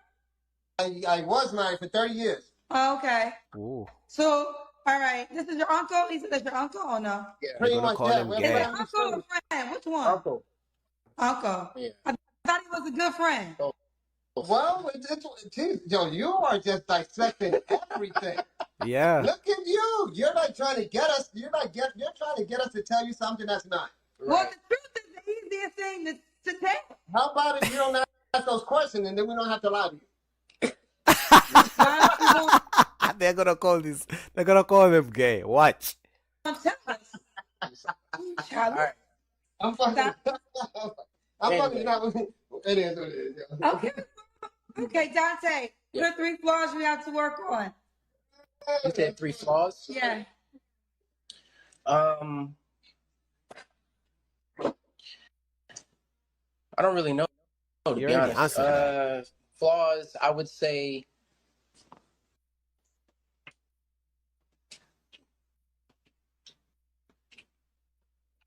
I was married for 30 years. Oh, okay. Ooh. So, all right. This is your uncle? He said that's your uncle or no? Yeah. Pretty much, yeah. Is it uncle or friend? Which one? Uncle. Uncle. Yeah. I thought he was a good friend. Oh. Well, geez, Joe, you are just dissecting everything. Yeah. Look at you. You're like trying to get us. You're trying to get us to tell you something that's not. Right. Well, the truth is the easiest thing to tell. How about if you don't ask those questions and then we don't have to lie to you? They're gonna call this. They're gonna call them gay. Watch. All right. I'm fucking. I'm fucking not. It is what it is. Okay. Okay, Dante. What are 3 flaws we have to work on? You said 3 flaws? Yeah. I don't really know, to be honest. Flaws, I would say.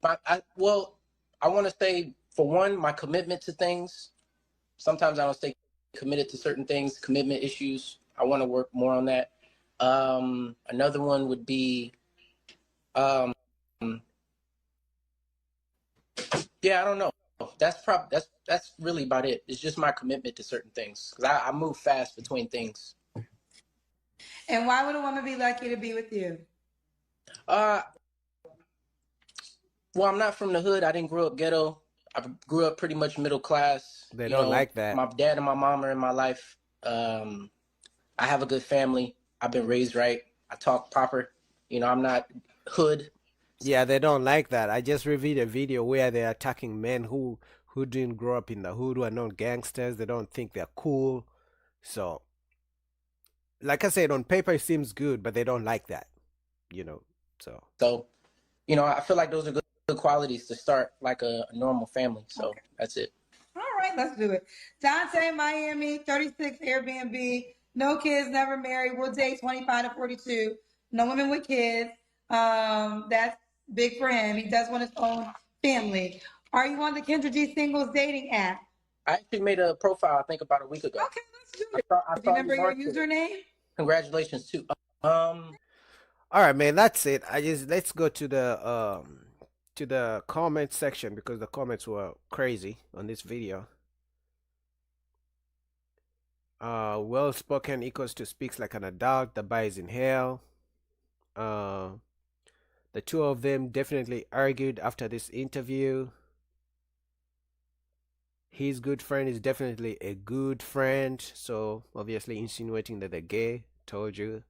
I want to say, for one, my commitment to things. Sometimes I don't stay committed to certain things, commitment issues. I want to work more on that. Another one would be, yeah, I don't know. That's really about it. It's just my commitment to certain things, because I move fast between things. And why would a woman be lucky to be with you? Well, I'm not from the hood. I didn't grow up ghetto. I grew up pretty much middle class. They don't like that. My dad and my mom are in my life. I have a good family. I've been raised right. I talk proper. I'm not hood. Yeah, they don't like that. I just reviewed a video where they're attacking men who didn't grow up in the hood, who are not gangsters. They don't think they're cool. So, like I said, on paper it seems good, but they don't like that. So I feel like those are good qualities to start like a normal family. So that's it. All right, let's do it. Dante, Miami, 36, Airbnb, no kids, never married, will date 25 to 42, no women with kids. That's big for him. He does want his own family. Are you on the Kendra G Singles dating app? I actually made a profile, I think, about a week ago. Okay, let's do it. Do you remember your username? Congratulations too. All right, man, that's it. Let's go to the comment section, because the comments were crazy on this video. Well spoken equals to speaks like an adult. The bar is in hell. The two of them definitely argued after this interview. His good friend is definitely a good friend, so obviously insinuating that they're gay. Told you.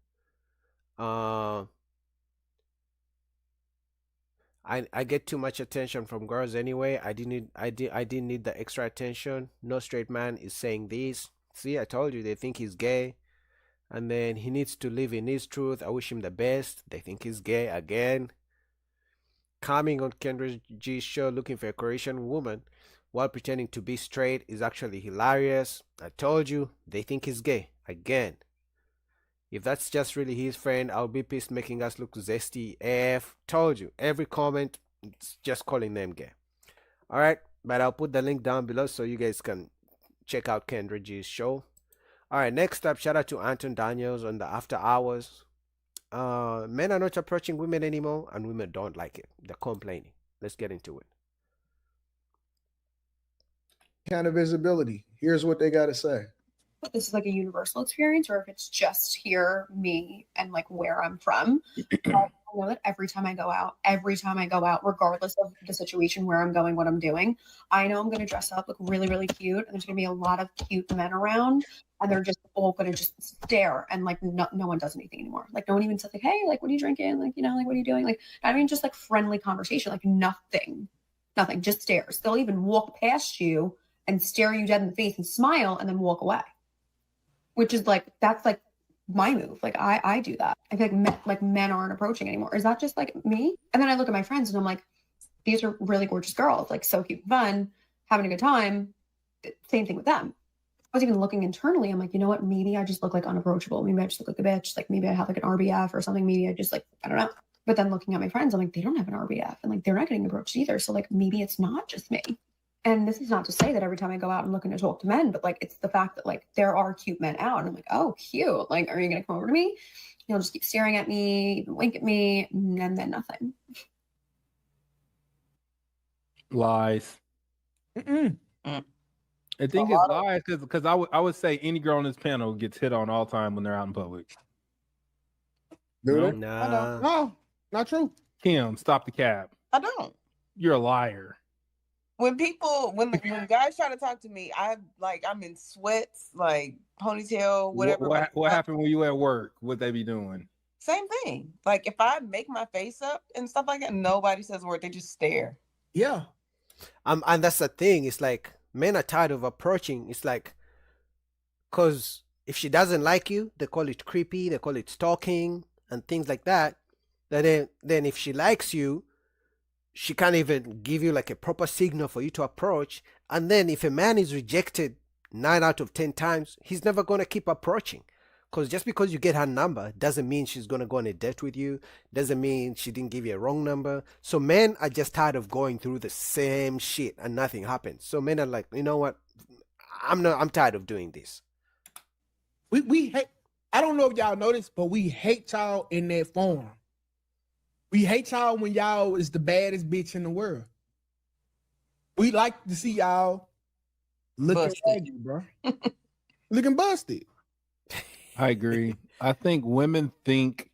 I get too much attention from girls anyway. I didn't need the extra attention. No straight man is saying this. See, I told you, they think he's gay. And then he needs to live in his truth. I wish him the best. They think he's gay again. Coming on Kendra G's show looking for a Croatian woman while pretending to be straight is actually hilarious. I told you, they think he's gay again. If that's just really his friend, I'll be pissed, making us look zesty AF. Told you, every comment, it's just calling them gay. Alright, but I'll put the link down below so you guys can check out Kendra G's show. Alright, next up, shout out to Anton Daniels on the After Hours. Men are not approaching women anymore, and women don't like it. They're complaining. Let's get into it. Kind of visibility. Here's what they got to say. if this is like a universal experience or if it's just here, me, and like where I'm from. I know that every time I go out, regardless of the situation, where I'm going, what I'm doing, I know I'm going to dress up, look really, really cute. And there's going to be a lot of cute men around and they're just all going to just stare. And like, no one does anything anymore. Like no one even says like, hey, like, what are you drinking? Like, like, what are you doing? Like, not even just like friendly conversation, like nothing, just stares. They'll even walk past you and stare you dead in the face and smile and then walk away. Which is like, that's like my move. Like I do that. I feel like men aren't approaching anymore. Is that just like me? And then I look at my friends and I'm like, these are really gorgeous girls, like so cute, fun, having a good time. Same thing with them. I was even looking internally. I'm like, you know what? Maybe I just look like unapproachable. Maybe I just look like a bitch. Like maybe I have like an RBF or something. Maybe I just like, I don't know. But then looking at my friends, I'm like, they don't have an RBF and like they're not getting approached either. So like maybe it's not just me. And this is not to say that every time I go out and looking to talk to men, but like it's the fact that like there are cute men out. And I'm like, oh, cute. Like, are you gonna come over to me? He'll just keep staring at me, even wink at me, and then nothing. Lies. I think it's lies because I would say any girl on this panel gets hit on all the time when they're out in public. No? Nah. No, not true. Kim, stop the cap. I don't. You're a liar. When guys try to talk to me, I'm in sweats, like ponytail, whatever. What happened when you at work? What they be doing? Same thing. Like if I make my face up and stuff like that, nobody says a word. They just stare. Yeah. And that's the thing. It's like men are tired of approaching. It's like, because if she doesn't like you, they call it creepy, they call it stalking and things like that. Then if she likes you, she can't even give you like a proper signal for you to approach. And then if a man is rejected 9 out of 10 times, he's never going to keep approaching. Because just because you get her number doesn't mean she's going to go on a date with you. Doesn't mean she didn't give you a wrong number. So men are just tired of going through the same shit and nothing happens. So men are like, you know what? I'm tired of doing this. We hate, I don't know if y'all noticed, but we hate y'all in that form. We hate y'all when y'all is the baddest bitch in the world. We like to see y'all looking busted, bro. Looking busted. I agree. I think women think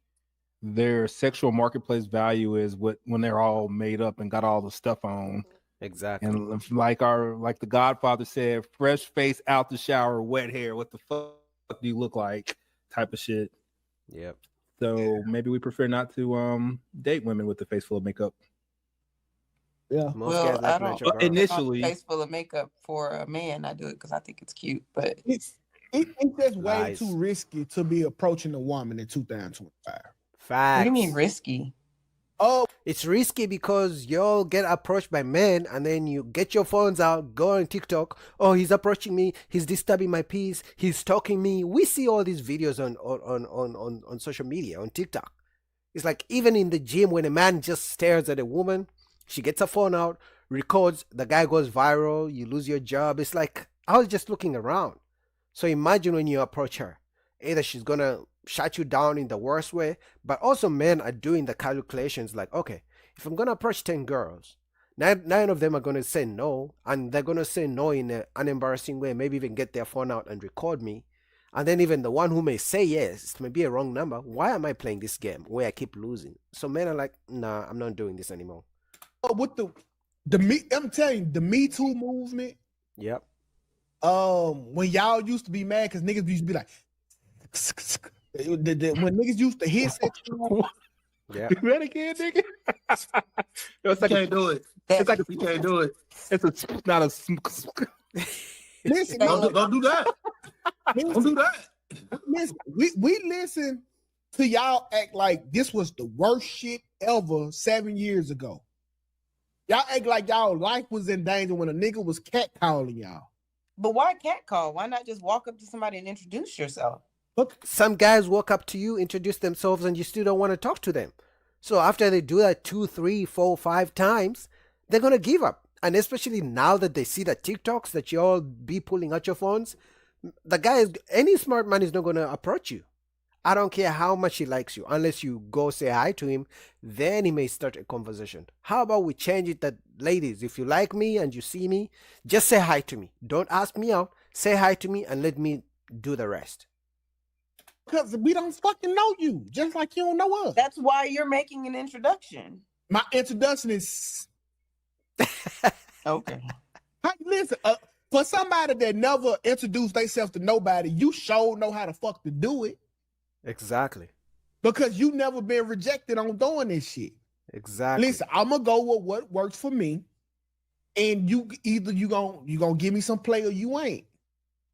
their sexual marketplace value is when they're all made up and got all the stuff on. Exactly. And like the Godfather said, fresh face out the shower, wet hair. What the fuck do you look like? Type of shit. Yep. So maybe we prefer not to date women with the face full of makeup. Yeah. Most guys like natural girls. Initially, face full of makeup for a man, I do it because I think it's cute. But it's just way too risky to be approaching a woman in 2025. Facts. What do you mean risky? Oh, it's risky because you'll get approached by men and then you get your phones out, go on TikTok. Oh, he's approaching me. He's disturbing my peace. He's stalking me. We see all these videos on social media, on TikTok. It's like even in the gym when a man just stares at a woman, she gets her phone out, records, the guy goes viral, you lose your job. It's like, I was just looking around. So imagine when you approach her, either she's going to shut you down in the worst way, but also men are doing the calculations like, okay, if I'm going to approach 10 girls, nine of them are going to say no, and they're going to say no in an embarrassing way, maybe even get their phone out and record me. And then even the one who may say yes, it may be a wrong number. Why am I playing this game where I keep losing? So men are like, nah, I'm not doing this anymore. With I'm telling you, the Me Too movement. Yep. When y'all used to be mad because niggas used to be like, when niggas used to hit sexual. Yeah. Do that again, nigga. You can't do it. It's like you can't do it. It's not a. Listen, don't do that. Don't do that. Listen, we listen to y'all act like this was the worst shit ever 7 years ago. Y'all act like y'all life was in danger when a nigga was catcalling y'all. But why catcall? Why not just walk up to somebody and introduce yourself? Look, some guys walk up to you, introduce themselves, and you still don't want to talk to them. So after they do that 2, 3, 4, 5 times, they're going to give up. And especially now that they see the TikToks that you all be pulling out your phones, the guy is, any smart man is not going to approach you. I don't care how much he likes you, unless you go say hi to him, then he may start a conversation. How about we change it that, ladies, if you like me and you see me, just say hi to me. Don't ask me out. Say hi to me and let me do the rest. Because we don't fucking know you, just like you don't know us. That's why you're making an introduction. My introduction is okay. Hey, listen, for somebody that never introduced themselves to nobody, you sure know how the fuck to do it. Exactly. Because you never been rejected on doing this shit. Exactly. Listen, I'm gonna go with what works for me, and you gonna give me some play or you ain't.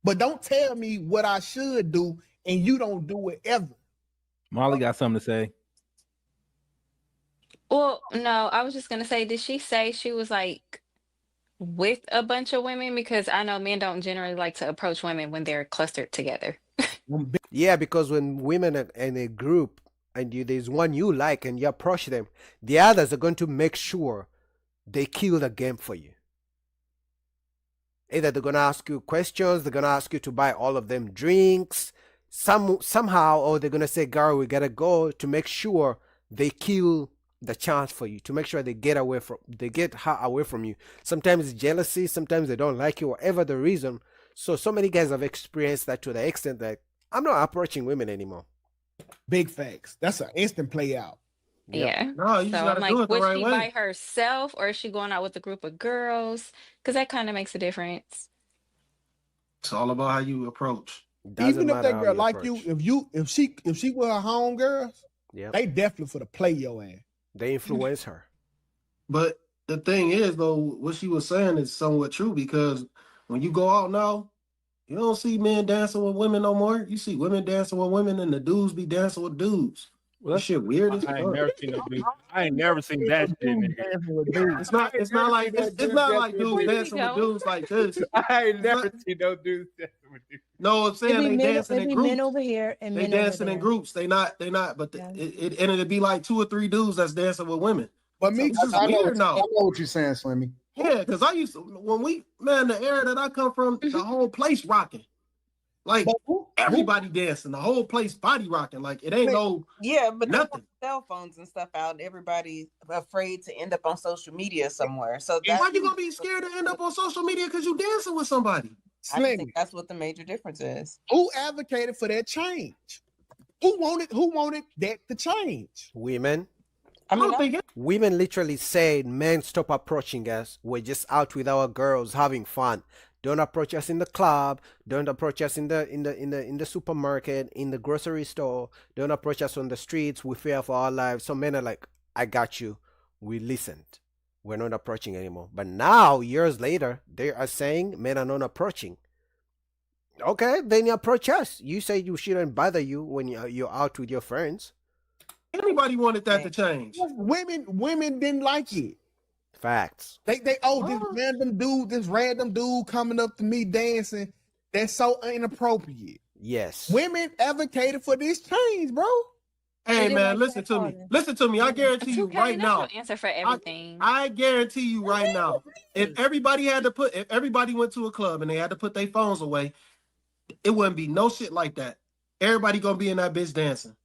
But don't tell me what I should do and you don't do it ever. Molly got something to say. Well, no, I was just gonna say, did she say she was like with a bunch of women? Because I know men don't generally like to approach women when they're clustered together. Yeah, because when women are in a group and there's one you like and you approach them, the others are going to make sure they kill the game for you. Either they're going to ask you questions, they're going to ask you to buy all of them drinks, somehow, or they're going to say, girl, we got to go, to make sure they kill the chance for you, to make sure they get her away from you. Sometimes it's jealousy, sometimes they don't like you, whatever the reason. So many guys have experienced that to the extent that I'm not approaching women anymore. Big facts. That's an instant play out. Yep. Yeah. No, you so gotta I'm do like, it the was right she way. by herself or is she going out with a group of girls? Because that kind of makes a difference. It's all about how you approach. Even if that girl like you, if she with her home girls, they definitely for the play your ass. They influence her. But the thing is, though, what she was saying is somewhat true, because when you go out now, you don't see men dancing with women no more. You see women dancing with women, and the dudes be dancing with dudes. Well, that shit weird as fuck. I ain't never seen that shit, nigga. It's not like it's not like dudes dancing with dudes like this. I ain't never seen no dudes dancing with dudes. No, I'm saying they dancing in groups. Men over here and they men dancing over in there. groups. They not. But it'd be like 2 or 3 dudes that's dancing with women. But me, I know what you're saying, Slimmy. Yeah, because I used to, the era that I come from, the whole place rocking. Like everybody dancing, the whole place body rocking. Like it ain't no but nothing. Cell phones and stuff out, and everybody's afraid to end up on social media somewhere. So why you gonna be scared to end up on social media because you dancing with somebody? I think that's what the major difference is. Who advocated for that change? Who wanted that to change? Women. I mean, women literally said, men, stop approaching us. We're just out with our girls having fun. Don't approach us in the club. Don't approach us in the supermarket, in the grocery store. Don't approach us on the streets. We fear for our lives. So men are like, I got you. We listened. We're not approaching anymore. But now, years later, they are saying men are not approaching. Okay, then you approach us. You say you shouldn't bother you when you're out with your friends. Anybody wanted that to change. Women didn't like it. Facts. This random dude coming up to me dancing. That's so inappropriate. Yes. Women advocated for this change, bro. Hey man, listen to me. Listen to me. I guarantee you right now. Answer for everything. I guarantee you right now. If everybody went to a club and they had to put their phones away, it wouldn't be no shit like that. Everybody gonna be in that bitch dancing.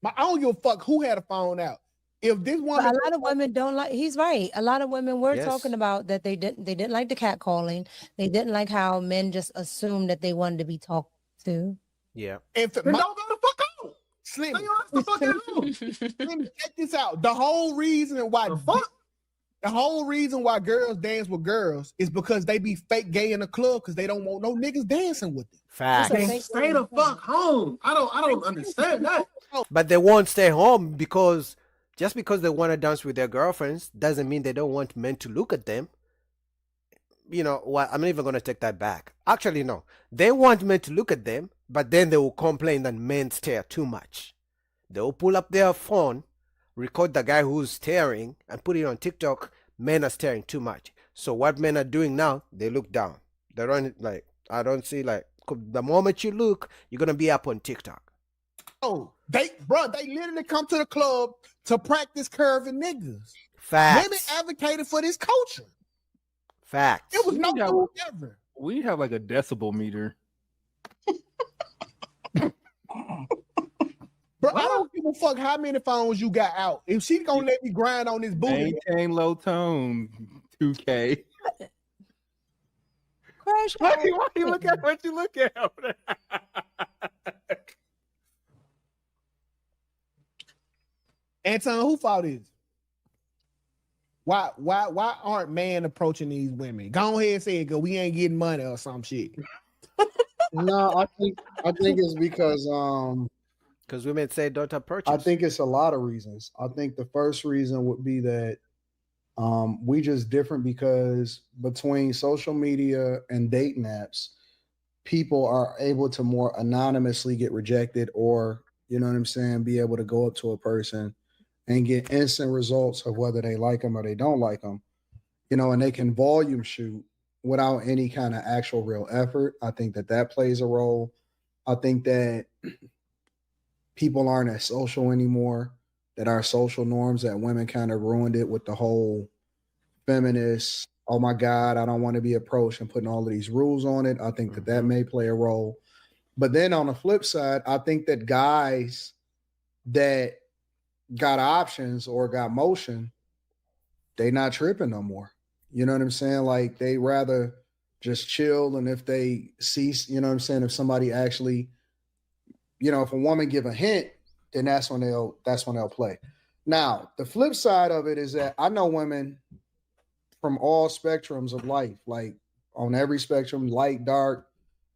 I don't give a fuck who had a phone out. If this woman, a lot of women don't like. He's right. A lot of women were talking about that they didn't like the catcalling. They didn't like how men just assumed that they wanted to be talked to. Yeah. Don't go the fuck out. Slim, check this out. The whole reason why girls dance with girls is because they be fake gay in the club because they don't want no niggas dancing with them. Facts. Stay the fuck home. I don't understand that. But they won't stay home because just because they want to dance with their girlfriends doesn't mean they don't want men to look at them. You know what? I'm not even going to take that back. Actually, no. They want men to look at them, but then they will complain that men stare too much. They will pull up their phone, record the guy who's staring, and put it on TikTok. Men are staring too much. So what men are doing now, they look down. They don't I don't see the moment you look, you're going to be up on TikTok. Oh, they literally come to the club to practice curving niggas. Facts. Women advocated for this culture. Facts. It was no dude ever. We have like a decibel meter. Bro, I don't give a fuck how many phones you got out. If she gonna let me grind on this booty, maintain low tone. 2K. Crash Why out. you look at what you look at? Anton, who fault is? Why aren't men approaching these women? Go ahead and say it, cause we ain't getting money or some shit. No, I think it's because women say don't approach I us. think it's a lot of reasons. I think the first reason would be that we just different because between social media and dating apps, people are able to more anonymously get rejected, or you know what I'm saying, be able to go up to a person and get instant results of whether they like them or they don't like them, you know, and they can volume shoot without any kind of actual real effort. I think that plays a role. I think that people aren't as social anymore, that our social norms, that women kind of ruined it with the whole feminist, oh my God, I don't want to be approached, and putting all of these rules on it. I think that may play a role. But then on the flip side, I think that guys that got options or got motion, they not tripping no more. You know what I'm saying? Like they rather just chill. And if they see, you know what I'm saying, if somebody actually, you know, if a woman give a hint, then that's when they'll play. Now, the flip side of it is that I know women from all spectrums of life, like on every spectrum, light, dark,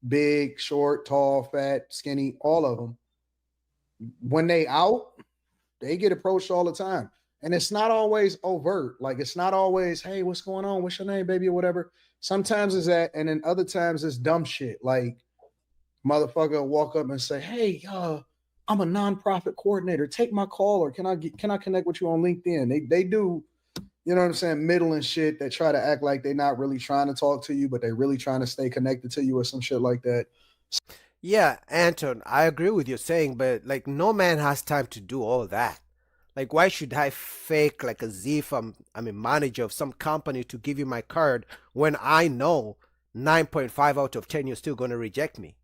big, short, tall, fat, skinny, all of them. When they out, they get approached all the time. And it's not always overt. Like it's not always, hey, what's going on? What's your name, baby, or whatever. Sometimes it's that, and then other times it's dumb shit. Like motherfucker will walk up and say, hey, I'm a nonprofit coordinator. Take my call, or can I connect with you on LinkedIn? They do, you know what I'm saying, middling shit that try to act like they're not really trying to talk to you, but they're really trying to stay connected to you or some shit like that. Yeah, Anton, I agree with you saying, but like no man has time to do all that. Like, why should I fake like as if I'm a manager of some company to give you my card when I know 9.5 out of 10 you're still gonna reject me?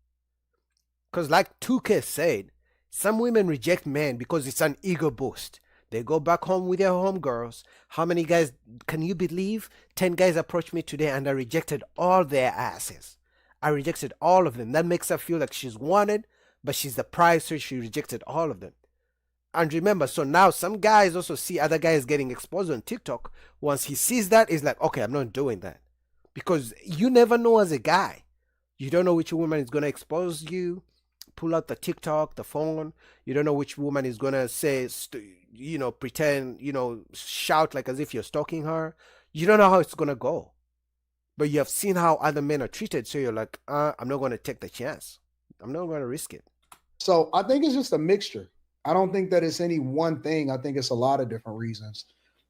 Because like 2K said, some women reject men because it's an ego boost. They go back home with their homegirls. How many guys can you believe? 10 guys approached me today and I rejected all their asses. I rejected all of them. That makes her feel like she's wanted, but she's the prize, so she rejected all of them. And remember, so now some guys also see other guys getting exposed on TikTok. Once he sees that, he's like, okay, I'm not doing that. Because you never know as a guy. You don't know which woman is going to expose you, pull out the TikTok, the phone. You don't know which woman is going to say, pretend, shout like as if you're stalking her. You don't know how it's going to go. But you have seen how other men are treated. So you're like, I'm not going to take the chance. I'm not going to risk it. So I think it's just a mixture. I don't think that it's any one thing. I think it's a lot of different reasons.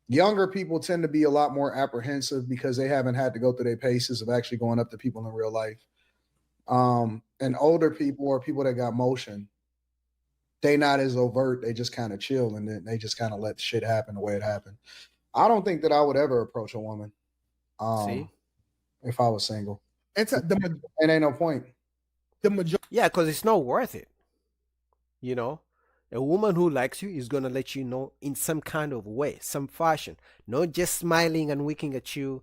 Younger people tend to be a lot more apprehensive because they haven't had to go through their paces of actually going up to people in real life. And older people or people that got motion, they not as overt. They just kind of chill and then they just kind of let shit happen the way it happened. I don't think that I would ever approach a woman if I was single. It ain't no point. Yeah, because it's not worth it. You know, a woman who likes you is going to let you know in some kind of way, some fashion, not just smiling and winking at you.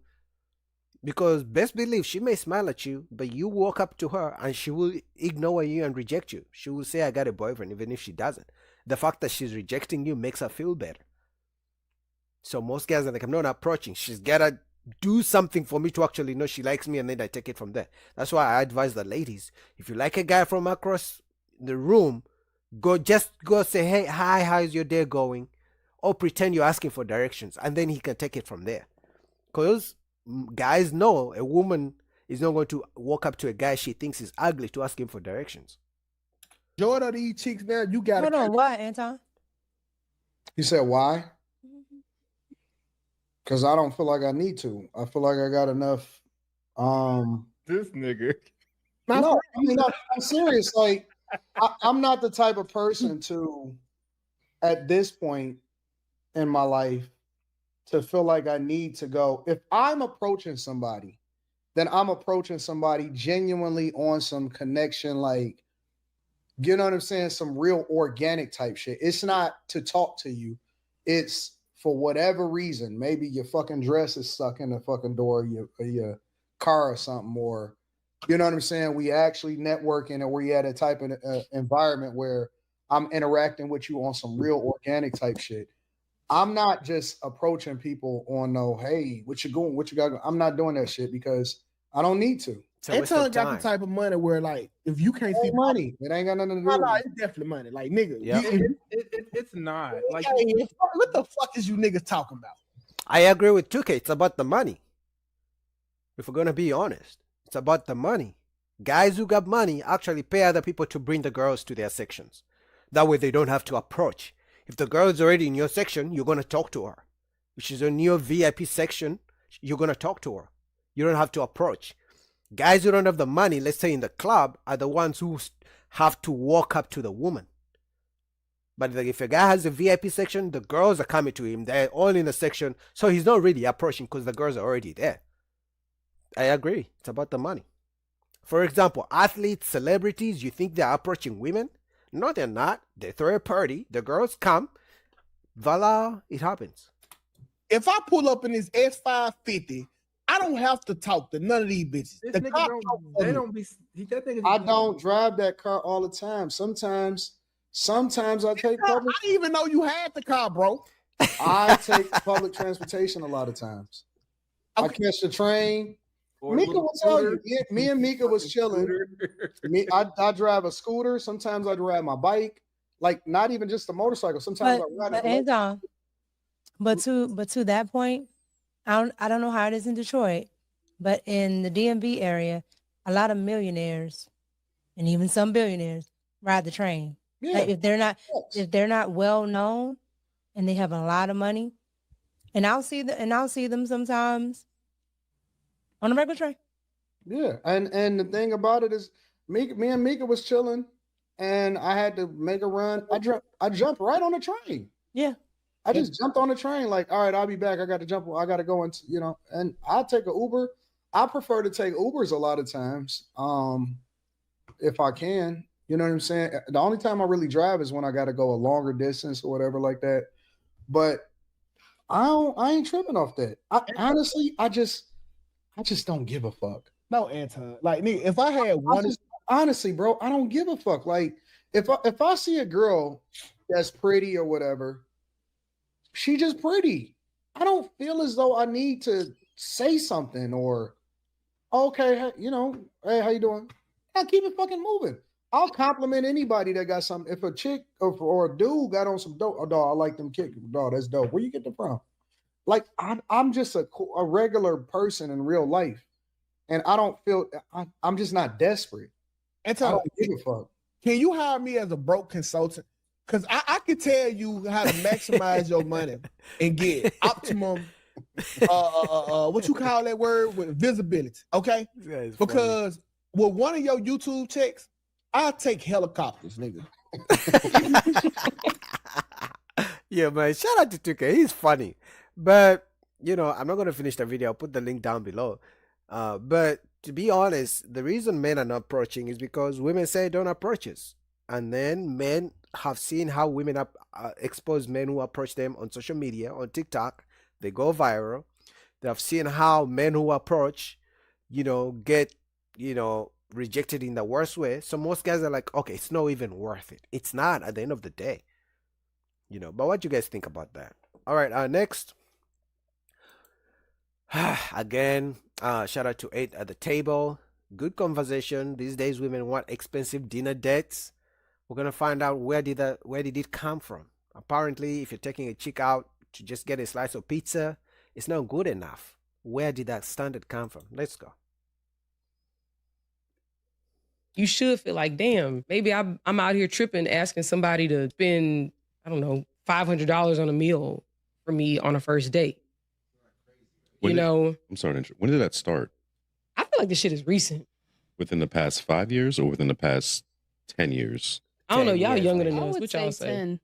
Because best believe she may smile at you, but you walk up to her and she will ignore you and reject you. She will say, I got a boyfriend, even if she doesn't. The fact that she's rejecting you makes her feel better. So most guys are like, I'm not approaching. She's got to do something for me to actually know she likes me, and then I take it from there. That's why I advise the ladies, if you like a guy from across the room, go say, hey, hi, how's your day going? Or pretend you're asking for directions, and then he can take it from there. Because guys know a woman is not going to walk up to a guy she thinks is ugly to ask him for directions. Jordan, these chicks there, you got Hold on, why, Anton? You said why? Because I don't feel like I need to. I feel like I got enough. This nigga. No, I mean, I'm serious. Like, I'm not the type of person to, at this point in my life, to feel like I need to go. If I'm approaching somebody, then I'm approaching somebody genuinely on some connection, like, you know what I'm saying? Some real organic type shit. It's not to talk to you. It's for whatever reason. Maybe your fucking dress is stuck in the fucking door of your car or something, or You know what I'm saying? We actually networking, and we at a type of environment where I'm interacting with you on some real organic type shit. I'm not just approaching people on no, hey, what you going, what you got. I'm not doing that shit because I don't need to. Anton got the type of money where, like, if you can't see money, it ain't got nothing to do with it. It's definitely money. Like, nigga, it's not. Like, what the fuck is you niggas talking about? I agree with 2K. It's about the money. If we're gonna be honest, it's about the money. Guys who got money actually pay other people to bring the girls to their sections. That way they don't have to approach. If the girl is already in your section, you're gonna talk to her. If she's in your VIP section, you're gonna talk to her. You don't have to approach. Guys who don't have the money, let's say in the club, are the ones who have to walk up to the woman. But if a guy has a VIP section, the girls are coming to him. They're all in the section, so he's not really approaching because the girls are already there. I agree. It's about the money. For example, athletes, celebrities, you think they're approaching women? No, they're not. They throw a party. The girls come. Voila, it happens. If I pull up in this S550, I don't have to talk to none of these bitches. I don't drive that car all the time. Sometimes I take public. I didn't even know you had the car, bro. I take public transportation a lot of times. I catch the train. Mika will tell you. Me and Mika was chilling. I drive a scooter. Sometimes I drive my bike. Like, not even just a motorcycle. Sometimes I ride it. But to that point, I don't know how it is in Detroit, but in the DMV area, a lot of millionaires and even some billionaires ride the train. Yeah. Like if they're not well known and they have a lot of money, and I'll see them sometimes on a regular train. Yeah, and the thing about it is, me and Mika was chilling, and I had to make a run. I jumped right on the train. Yeah. I just jumped on the train, like, all right, I'll be back. I got to jump. I got to go into, and I'll take an Uber. I prefer to take Ubers a lot of times, if I can. You know what I'm saying? The only time I really drive is when I got to go a longer distance or whatever like that. But I ain't tripping off that. Honestly, I just don't give a fuck. No, Anton. Like, nigga, if I had one, honestly, bro, I don't give a fuck. Like, if I see a girl that's pretty or whatever, she just pretty. I don't feel as though I need to say something or, okay, hey, how you doing? I keep it fucking moving. I'll compliment anybody that got something. If a chick or a dude got on some dope, oh, dog, I like them kick. Dog, that's dope. Where you get them from? Like, I'm just a regular person in real life, and I don't feel I'm just not desperate. And I don't give a fuck. Can you hire me as a broke consultant? Because I can tell you how to maximize your money and get optimum, what you call that word, with visibility, okay? Because with one of your YouTube checks, I'll take helicopters, nigga. Yeah, man. Shout out to 2K. He's funny. But, I'm not going to finish the video. I'll put the link down below. But to be honest, the reason men are not approaching is because women say don't approach us. And then men have seen how women expose men who approach them on social media, on TikTok. They go viral. They have seen how men who approach, get, rejected in the worst way. So most guys are like, okay, it's not even worth it. It's not at the end of the day. But what do you guys think about that? All right, next. Again, shout out to 8 at the table. Good conversation. These days women want expensive dinner dates. We're gonna find out where did it come from. Apparently, if you're taking a chick out to just get a slice of pizza, it's not good enough. Where did that standard come from? Let's go. You should feel like, damn, maybe I'm out here tripping, asking somebody to spend, I don't know, $500 on a meal for me on a first date. I'm sorry, when did that start? I feel like this shit is recent. Within the past 5 years or within the past 10 years? I don't know. Y'all younger than us. What y'all say?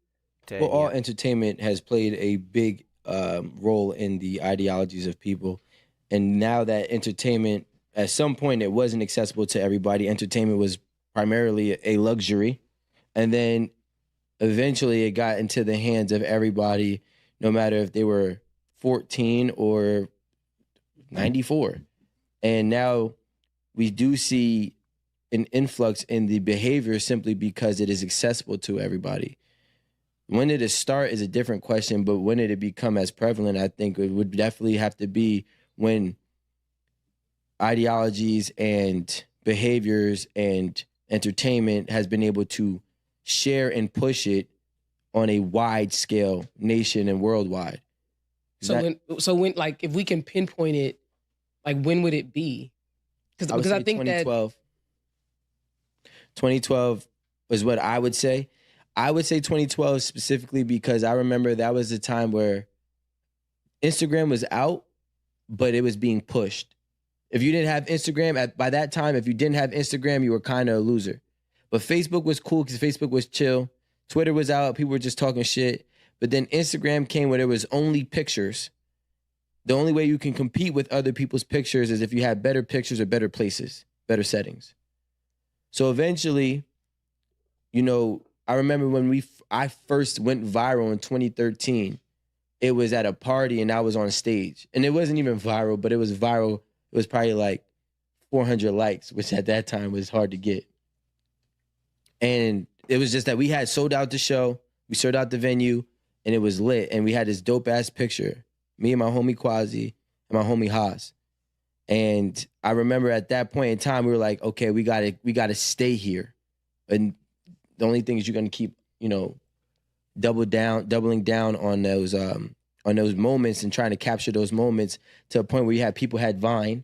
Well, all entertainment has played a big role in the ideologies of people. And now that entertainment, at some point, it wasn't accessible to everybody. Entertainment was primarily a luxury. And then eventually it got into the hands of everybody, no matter if they were 14 or 94. And now we do see an influx in the behavior simply because it is accessible to everybody. When did it start is a different question, but when did it become as prevalent? I think it would definitely have to be when ideologies and behaviors and entertainment has been able to share and push it on a wide scale, nation and worldwide. So when like if we can pinpoint it, like when would it be? Because I think 2012. 2012 is what I would say. I would say 2012 specifically because I remember that was the time where Instagram was out, but it was being pushed. If you didn't have Instagram by that time, if you didn't have Instagram, you were kind of a loser. But Facebook was cool because Facebook was chill. Twitter was out. People were just talking shit. But then Instagram came where there was only pictures. The only way you can compete with other people's pictures is if you have better pictures or better places, better settings. So eventually, you know, I remember when I first went viral in 2013. It was at a party and I was on stage. And it wasn't even viral, but it was viral. It was probably like 400 likes, which at that time was hard to get. And it was just that we had sold out the show. We sold out the venue and it was lit. And we had this dope ass picture, me and my homie Quasi and my homie Haas. And I remember at that point in time, we were like, okay, we gotta stay here. And the only thing is you're gonna keep, you know, doubling down on those moments and trying to capture those moments to a point where you had people had Vine.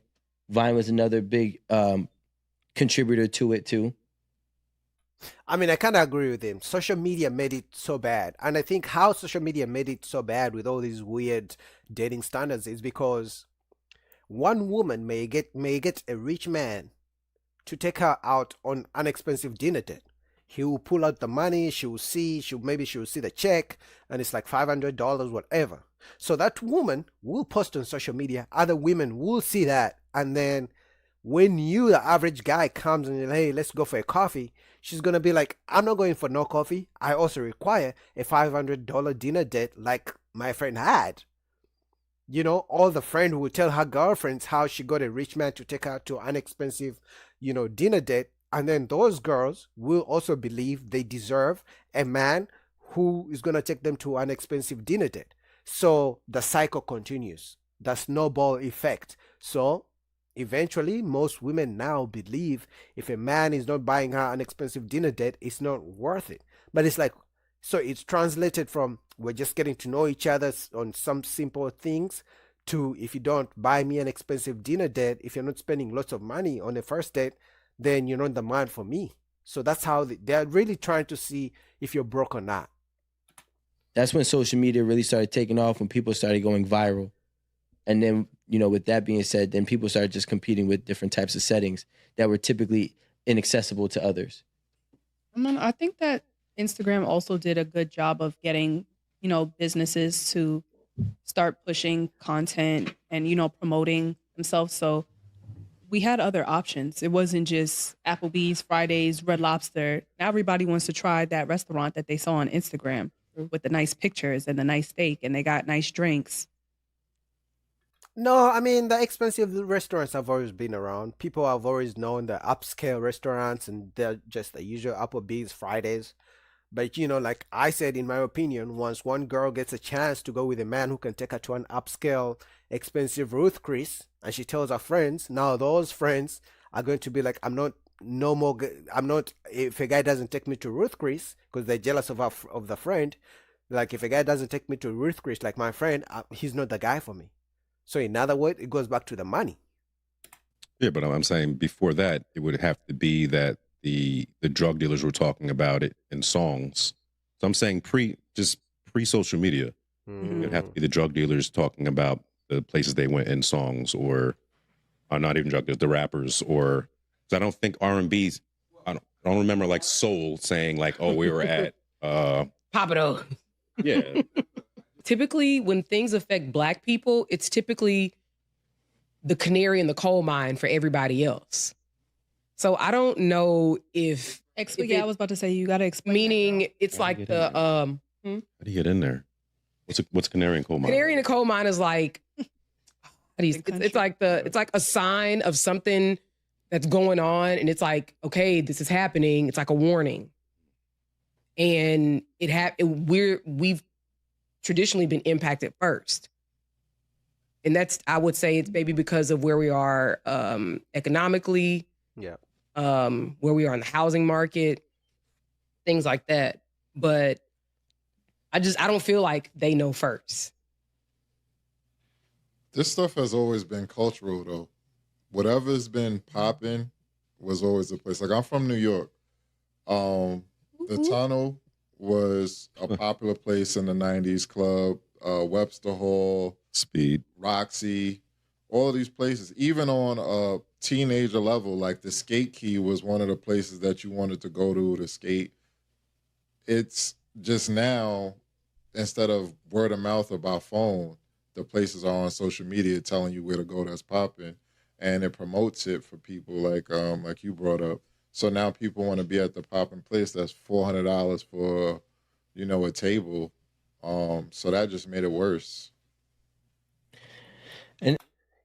Vine was another big contributor to it too. I mean, I kind of agree with him. Social media made it so bad. And I think how social media made it so bad with all these weird dating standards is because one woman may get a rich man to take her out on an expensive dinner date. He will pull out the money, she will see the check, and it's like $500, whatever. So that woman will post on social media, other women will see that, and then when you, the average guy, comes and hey, let's go for a coffee, she's gonna be like, I'm not going for no coffee. I also require a $500 dinner date like my friend had. You know, all the friend who will tell her girlfriends how she got a rich man to take her to an expensive, dinner date. And then those girls will also believe they deserve a man who is going to take them to an expensive dinner date. So the cycle continues, the snowball effect. So eventually, most women now believe if a man is not buying her an expensive dinner date, it's not worth it. But it's like, so it's translated from we're just getting to know each other on some simple things to if you don't buy me an expensive dinner date, if you're not spending lots of money on a first date, then you're not the man for me. So that's how they're really trying to see if you're broke or not. That's when social media really started taking off, when people started going viral. And then, with that being said, then people started just competing with different types of settings that were typically inaccessible to others. I think that Instagram also did a good job of getting, businesses to start pushing content and, promoting themselves. So we had other options. It wasn't just Applebee's, Fridays, Red Lobster. Now everybody wants to try that restaurant that they saw on Instagram with the nice pictures and the nice steak, and they got nice drinks. No, I mean, the expensive restaurants have always been around. People have always known the upscale restaurants, and they're just the usual Applebee's, Fridays. But, like I said, in my opinion, once one girl gets a chance to go with a man who can take her to an upscale, expensive Ruth Chris, and she tells her friends, now those friends are going to be like, I'm not, if a guy doesn't take me to Ruth Chris, because they're jealous of the friend, like if a guy doesn't take me to Ruth Chris, like my friend, he's not the guy for me. So in other words, it goes back to the money. Yeah, but I'm saying before that, it would have to be that the drug dealers were talking about it in songs. So I'm saying pre-social media, it'd have to be the drug dealers talking about the places they went in songs, or not even drug dealers, the rappers, or because I don't think R&B's. I don't remember like Soul saying like, "Oh, we were at Papado." Yeah. Typically, when things affect Black people, it's typically the canary in the coal mine for everybody else. So I don't know if I was about to say you got to explain. Meaning, it's like the How do you get in there? What's canary in coal mine? Canary in the coal mine is like, it's like a sign of something that's going on, and it's like, okay, this is happening. It's like a warning, and we've traditionally been impacted first, and that's, I would say, it's maybe because of where we are economically, where we are in the housing market, things like that. But I don't feel like they know first. This stuff has always been cultural, though. Whatever's been popping was always a place. Like, I'm from New York. The Tunnel was a popular place in the 90s. Club, Webster Hall, Speed, Roxy, all of these places. Even on a teenager level, like the Skate Key was one of the places that you wanted to go to skate. It's just now, instead of word of mouth or by phone, the places are on social media telling you where to go that's popping, and it promotes it for people like you brought up. So now people want to be at the popping place that's $400 for, a table. So that just made it worse. And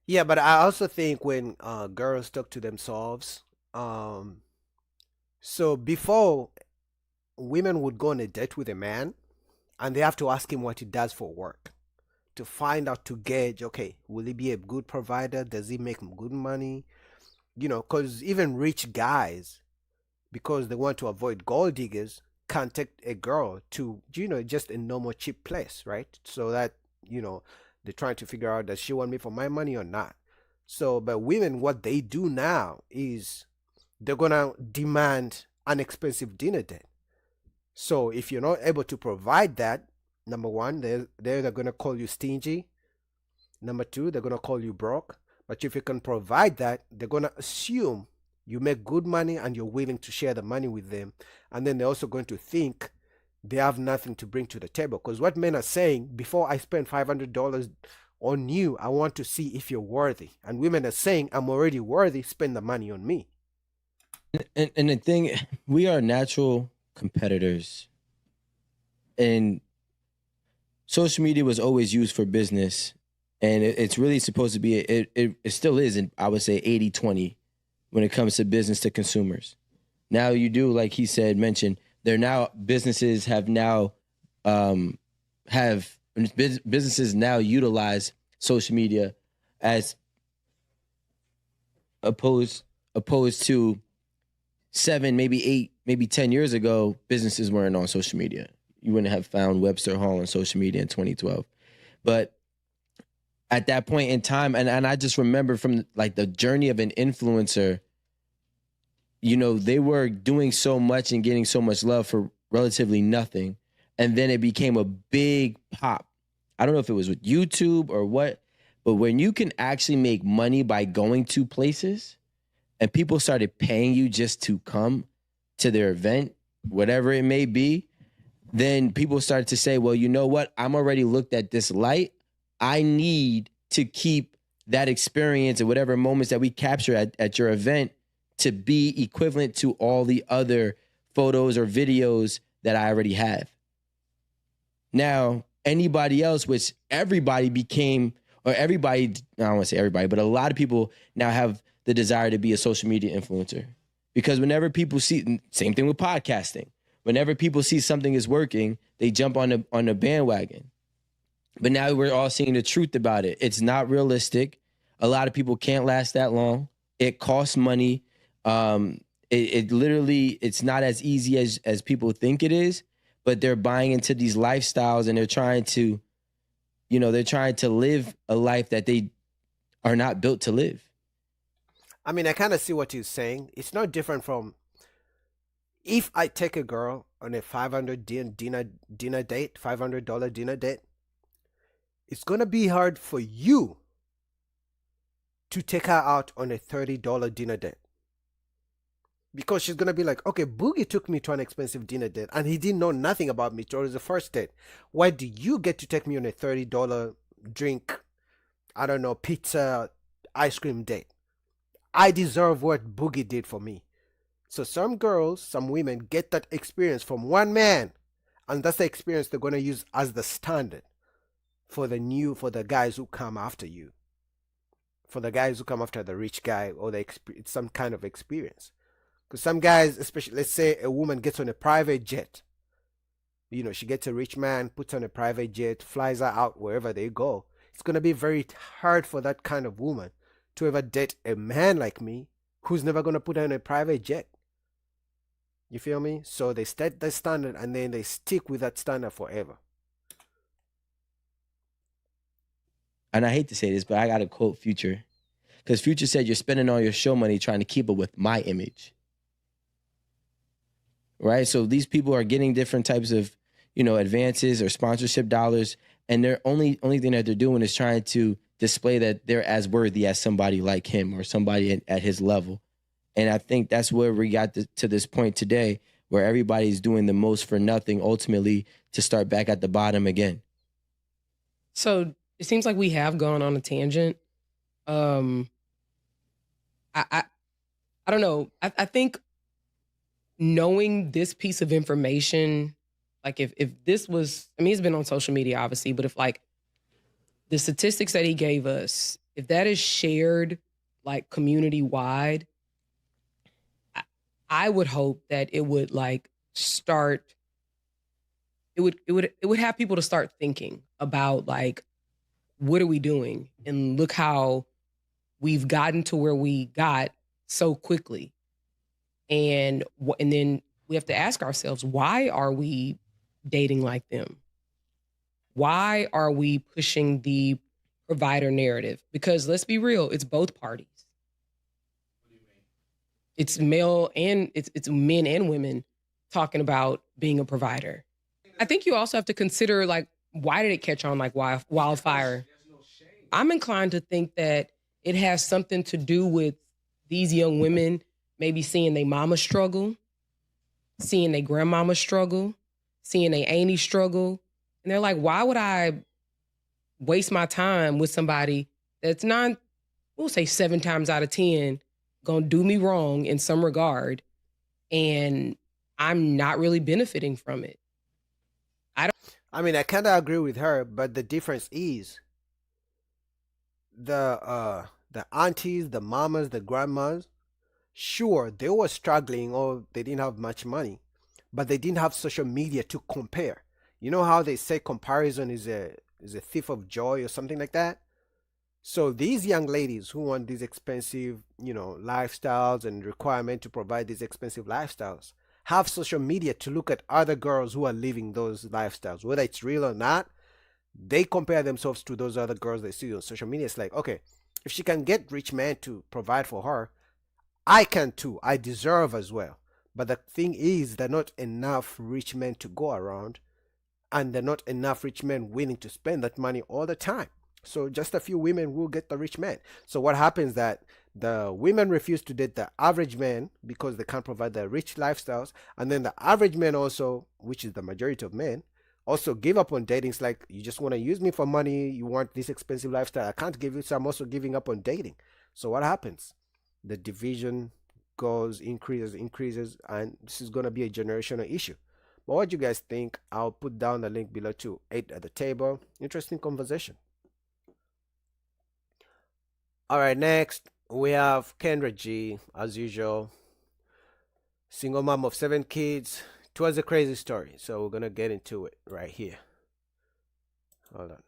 yeah, but I also think when girls talk to themselves, so before women would go on a date with a man, and they have to ask him what he does for work to find out, to gauge, okay, will he be a good provider? Does he make good money? Because even rich guys, because they want to avoid gold diggers, can't take a girl to, just a normal cheap place, right? So that, they're trying to figure out, does she want me for my money or not? So, but women, what they do now is they're going to demand an expensive dinner date. So if you're not able to provide that, number one, they're going to call you stingy. Number two, they're going to call you broke. But if you can provide that, they're going to assume you make good money and you're willing to share the money with them. And then they're also going to think they have nothing to bring to the table. Because what men are saying, before I spend $500 on you, I want to see if you're worthy. And women are saying, I'm already worthy, spend the money on me. And the thing, we are natural competitors. And social media was always used for business. And it's really supposed to be, it still is, and I would say 80-20 when it comes to business to consumers. Now you do, like he said, mention, businesses now utilize social media as opposed to 7, maybe 8, maybe 10 years ago, businesses weren't on social media. You wouldn't have found Webster Hall on social media in 2012. But at that point in time, and I just remember from like the journey of an influencer, they were doing so much and getting so much love for relatively nothing. And then it became a big pop. I don't know if it was with YouTube or what, but when you can actually make money by going to places and people started paying you just to come to their event, whatever it may be, then people started to say, well, you know what? I'm already looked at this light. I need to keep that experience and whatever moments that we capture at your event to be equivalent to all the other photos or videos that I already have. Now, anybody else, which everybody became, or everybody, I don't want to say everybody, but a lot of people now have the desire to be a social media influencer. Because whenever people see, same thing with podcasting, whenever people see something is working, they jump on the bandwagon. But now we're all seeing the truth about it. It's not realistic. A lot of people can't last that long. It costs money. It literally, it's not as easy as people think it is, but they're buying into these lifestyles and they're trying to live a life that they are not built to live. I mean, I kind of see what you're saying. It's not different from if I take a girl on a $500 dinner date, $500 dinner date, it's going to be hard for you to take her out on a $30 dinner date. Because she's going to be like, okay, Boogie took me to an expensive dinner date and he didn't know nothing about me towards the first date. Why do you get to take me on a $30 drink, I don't know, pizza, ice cream date? I deserve what Boogie did for me. So some girls, some women get that experience from one man, and that's the experience they're going to use as the standard for the guys who come after you. for the guys who come after the rich guy, or it's some kind of experience. Because some guys, especially, let's say a woman gets on a private jet. You know, she gets a rich man, puts on a private jet, flies her out wherever they go. It's going to be very hard for that kind of woman to ever date a man like me who's never going to put her in a private jet. You feel me? So they set the standard and then they stick with that standard forever. And I hate to say this, but I got to quote Future. Because Future said, you're spending all your show money trying to keep up with my image. Right? So these people are getting different types of, you know, advances or sponsorship dollars. And their only thing that they're doing is trying to display that they're as worthy as somebody like him or somebody at his level. And I think that's where we got to this point today, where everybody's doing the most for nothing, ultimately to start back at the bottom again. So it seems like we have gone on a tangent. I don't know. I think knowing this piece of information, like if this was, I mean, it's been on social media, obviously, but if like the statistics that he gave us, if that is shared like community wide, I would hope that it would like start, it would have people to start thinking about like, what are we doing? And look how we've gotten to where we got so quickly. And then we have to ask ourselves, why are we dating like them? Why are we pushing the provider narrative? Because let's be real, it's both parties. It's male and it's men and women talking about being a provider. I think you also have to consider like, why did it catch on like wildfire? I'm inclined to think that it has something to do with these young women maybe seeing their mama struggle, seeing their grandmama struggle, seeing their auntie struggle. And they're like, why would I waste my time with somebody that's not, we'll say 7 times out of 10, gonna do me wrong in some regard, and I'm not really benefiting from it. I mean, I kind of agree with her, but the difference is the aunties, the mamas, the grandmas, sure, they were struggling or they didn't have much money, but they didn't have social media to compare. You know how they say comparison is a thief of joy or something like that? So these young ladies who want these expensive, you know, lifestyles and requirement to provide these expensive lifestyles have social media to look at other girls who are living those lifestyles, whether it's real or not. They compare themselves to those other girls they see on social media. It's like, okay, if she can get rich men to provide for her, I can too. I deserve as well. But the thing is, there are not enough rich men to go around, and there are not enough rich men willing to spend that money all the time. So just a few women will get the rich man. So what happens that the women refuse to date the average man because they can't provide the rich lifestyles, and then the average men also, which is the majority of men, also give up on dating. It's like, you just want to use me for money, you want this expensive lifestyle, I can't give you, so I'm also giving up on dating. So what happens? The division increases, and this is going to be a generational issue. But what do you guys think? I'll put down the link below to 8 at the table. Interesting conversation. All right, next we have Kendra G, as usual. Single mom of 7 kids. It was a crazy story, so we're gonna get into it right here. Hold on.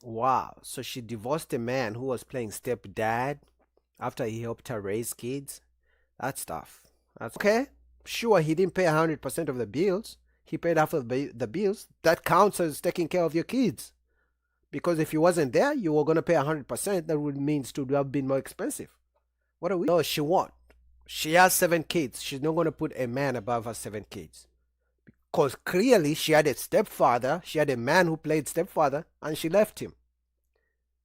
Wow, so she divorced a man who was playing stepdad after he helped her raise kids? That's tough. That's okay. Sure, he didn't pay 100% of the bills. He paid half of the bills. That counts as taking care of your kids. Because if he wasn't there, you were going to pay 100%. That would mean it would have been more expensive. What are we? No, she won't. She has 7 kids. She's not going to put a man above her 7 kids. Because clearly she had a stepfather. She had a man who played stepfather, and she left him.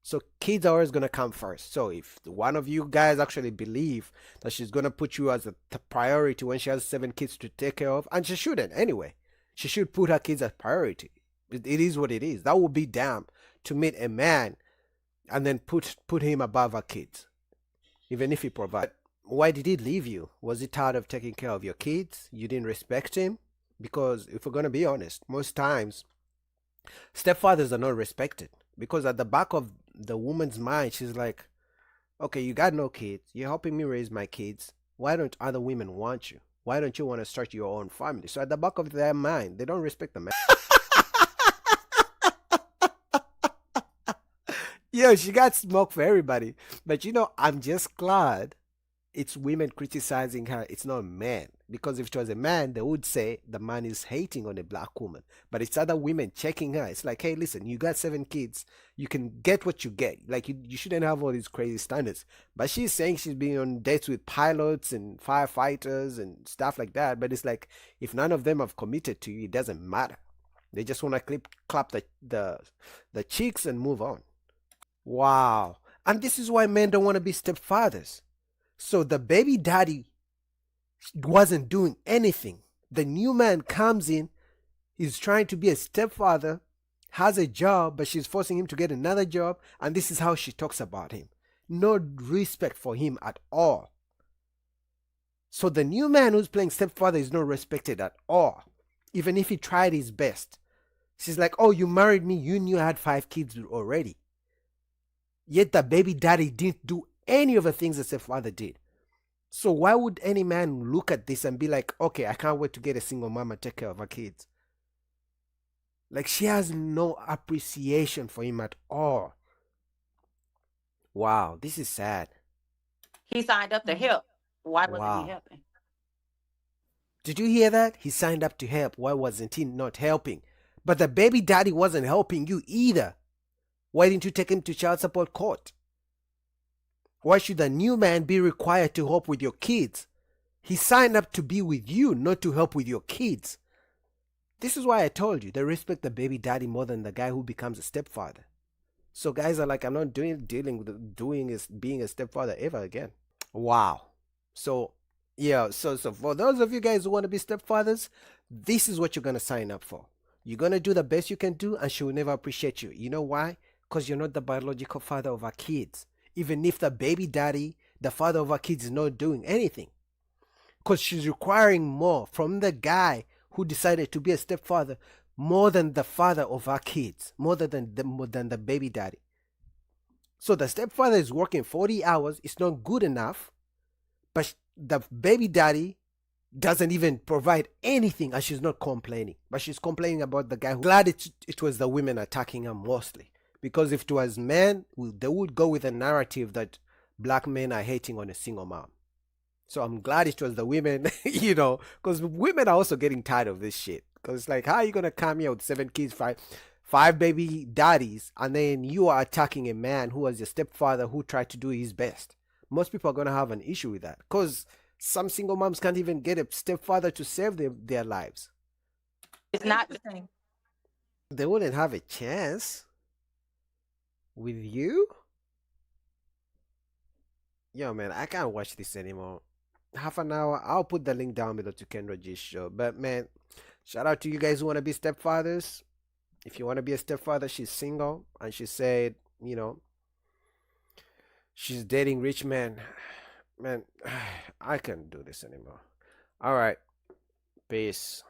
So kids are always going to come first. So if one of you guys actually believe that she's going to put you as a priority when she has 7 kids to take care of, and she shouldn't anyway. She should put her kids as priority. It is what it is. That would be damn to meet a man and then put him above her kids, even if he provides. Why did he leave you? Was he tired of taking care of your kids? You didn't respect him? Because if we're going to be honest, most times stepfathers are not respected, because at the back of the woman's mind. She's like, okay, you got no kids. You're helping me raise my kids. Why don't other women want you? Why don't you want to start your own family? So at the back of their mind, they don't respect the man. Yo, she got smoke for everybody. But I'm just glad it's women criticizing her. It's not men. Because if it was a man, they would say the man is hating on a black woman. But it's other women checking her. It's like, hey, listen, you got 7 kids. You can get what you get. Like, you shouldn't have all these crazy standards. But she's saying she's been on dates with pilots and firefighters and stuff like that. But it's like, if none of them have committed to you, it doesn't matter. They just want to clap the cheeks and move on. Wow. And this is why men don't want to be stepfathers. So the baby daddy wasn't doing anything. The new man comes in, he's trying to be a stepfather, has a job, but she's forcing him to get another job, and this is how she talks about him. No respect for him at all. So the new man who's playing stepfather is not respected at all, even if he tried his best. She's like, oh, you married me, you knew I had 5 kids already. Yet the baby daddy didn't do any of the things the stepfather did. So why would any man look at this and be like, okay, I can't wait to get a single mom and take care of her kids? Like, she has no appreciation for him at all. Wow, this is sad. He signed up to help. Why wasn't Wow. he helping? Did you hear that? He signed up to help. Why wasn't he not helping? But the baby daddy wasn't helping you either. Why didn't you take him to child support court? Why should the new man be required to help with your kids? He signed up to be with you, not to help with your kids. This is why I told you, they respect the baby daddy more than the guy who becomes a stepfather. So guys are like, I'm not dealing with being a stepfather ever again. Wow. So yeah, so for those of you guys who want to be stepfathers, this is what you're gonna sign up for. You're gonna do the best you can do, and she will never appreciate you. You know why? Because you're not the biological father of her kids. Even if the baby daddy, the father of her kids, is not doing anything. Because she's requiring more from the guy who decided to be a stepfather, more than the father of her kids, more than the baby daddy. So the stepfather is working 40 hours. It's not good enough. But the baby daddy doesn't even provide anything, and she's not complaining. But she's complaining about the guy. Glad it was the women attacking her mostly. Because if it was men, they would go with a narrative that black men are hating on a single mom. So I'm glad it was the women, because women are also getting tired of this shit. Because it's like, how are you going to come here with 7 kids, five baby daddies, and then you are attacking a man who was your stepfather who tried to do his best? Most people are going to have an issue with that. Because some single moms can't even get a stepfather to save their lives. It's not the same. They wouldn't have a chance. With you? Yo, man, I can't watch this anymore. Half an hour. I'll put the link down below to Kendra G's show. But, man, shout out to you guys who want to be stepfathers. If you want to be a stepfather, she's single. And she said, she's dating rich men. Man, I can't do this anymore. All right. Peace.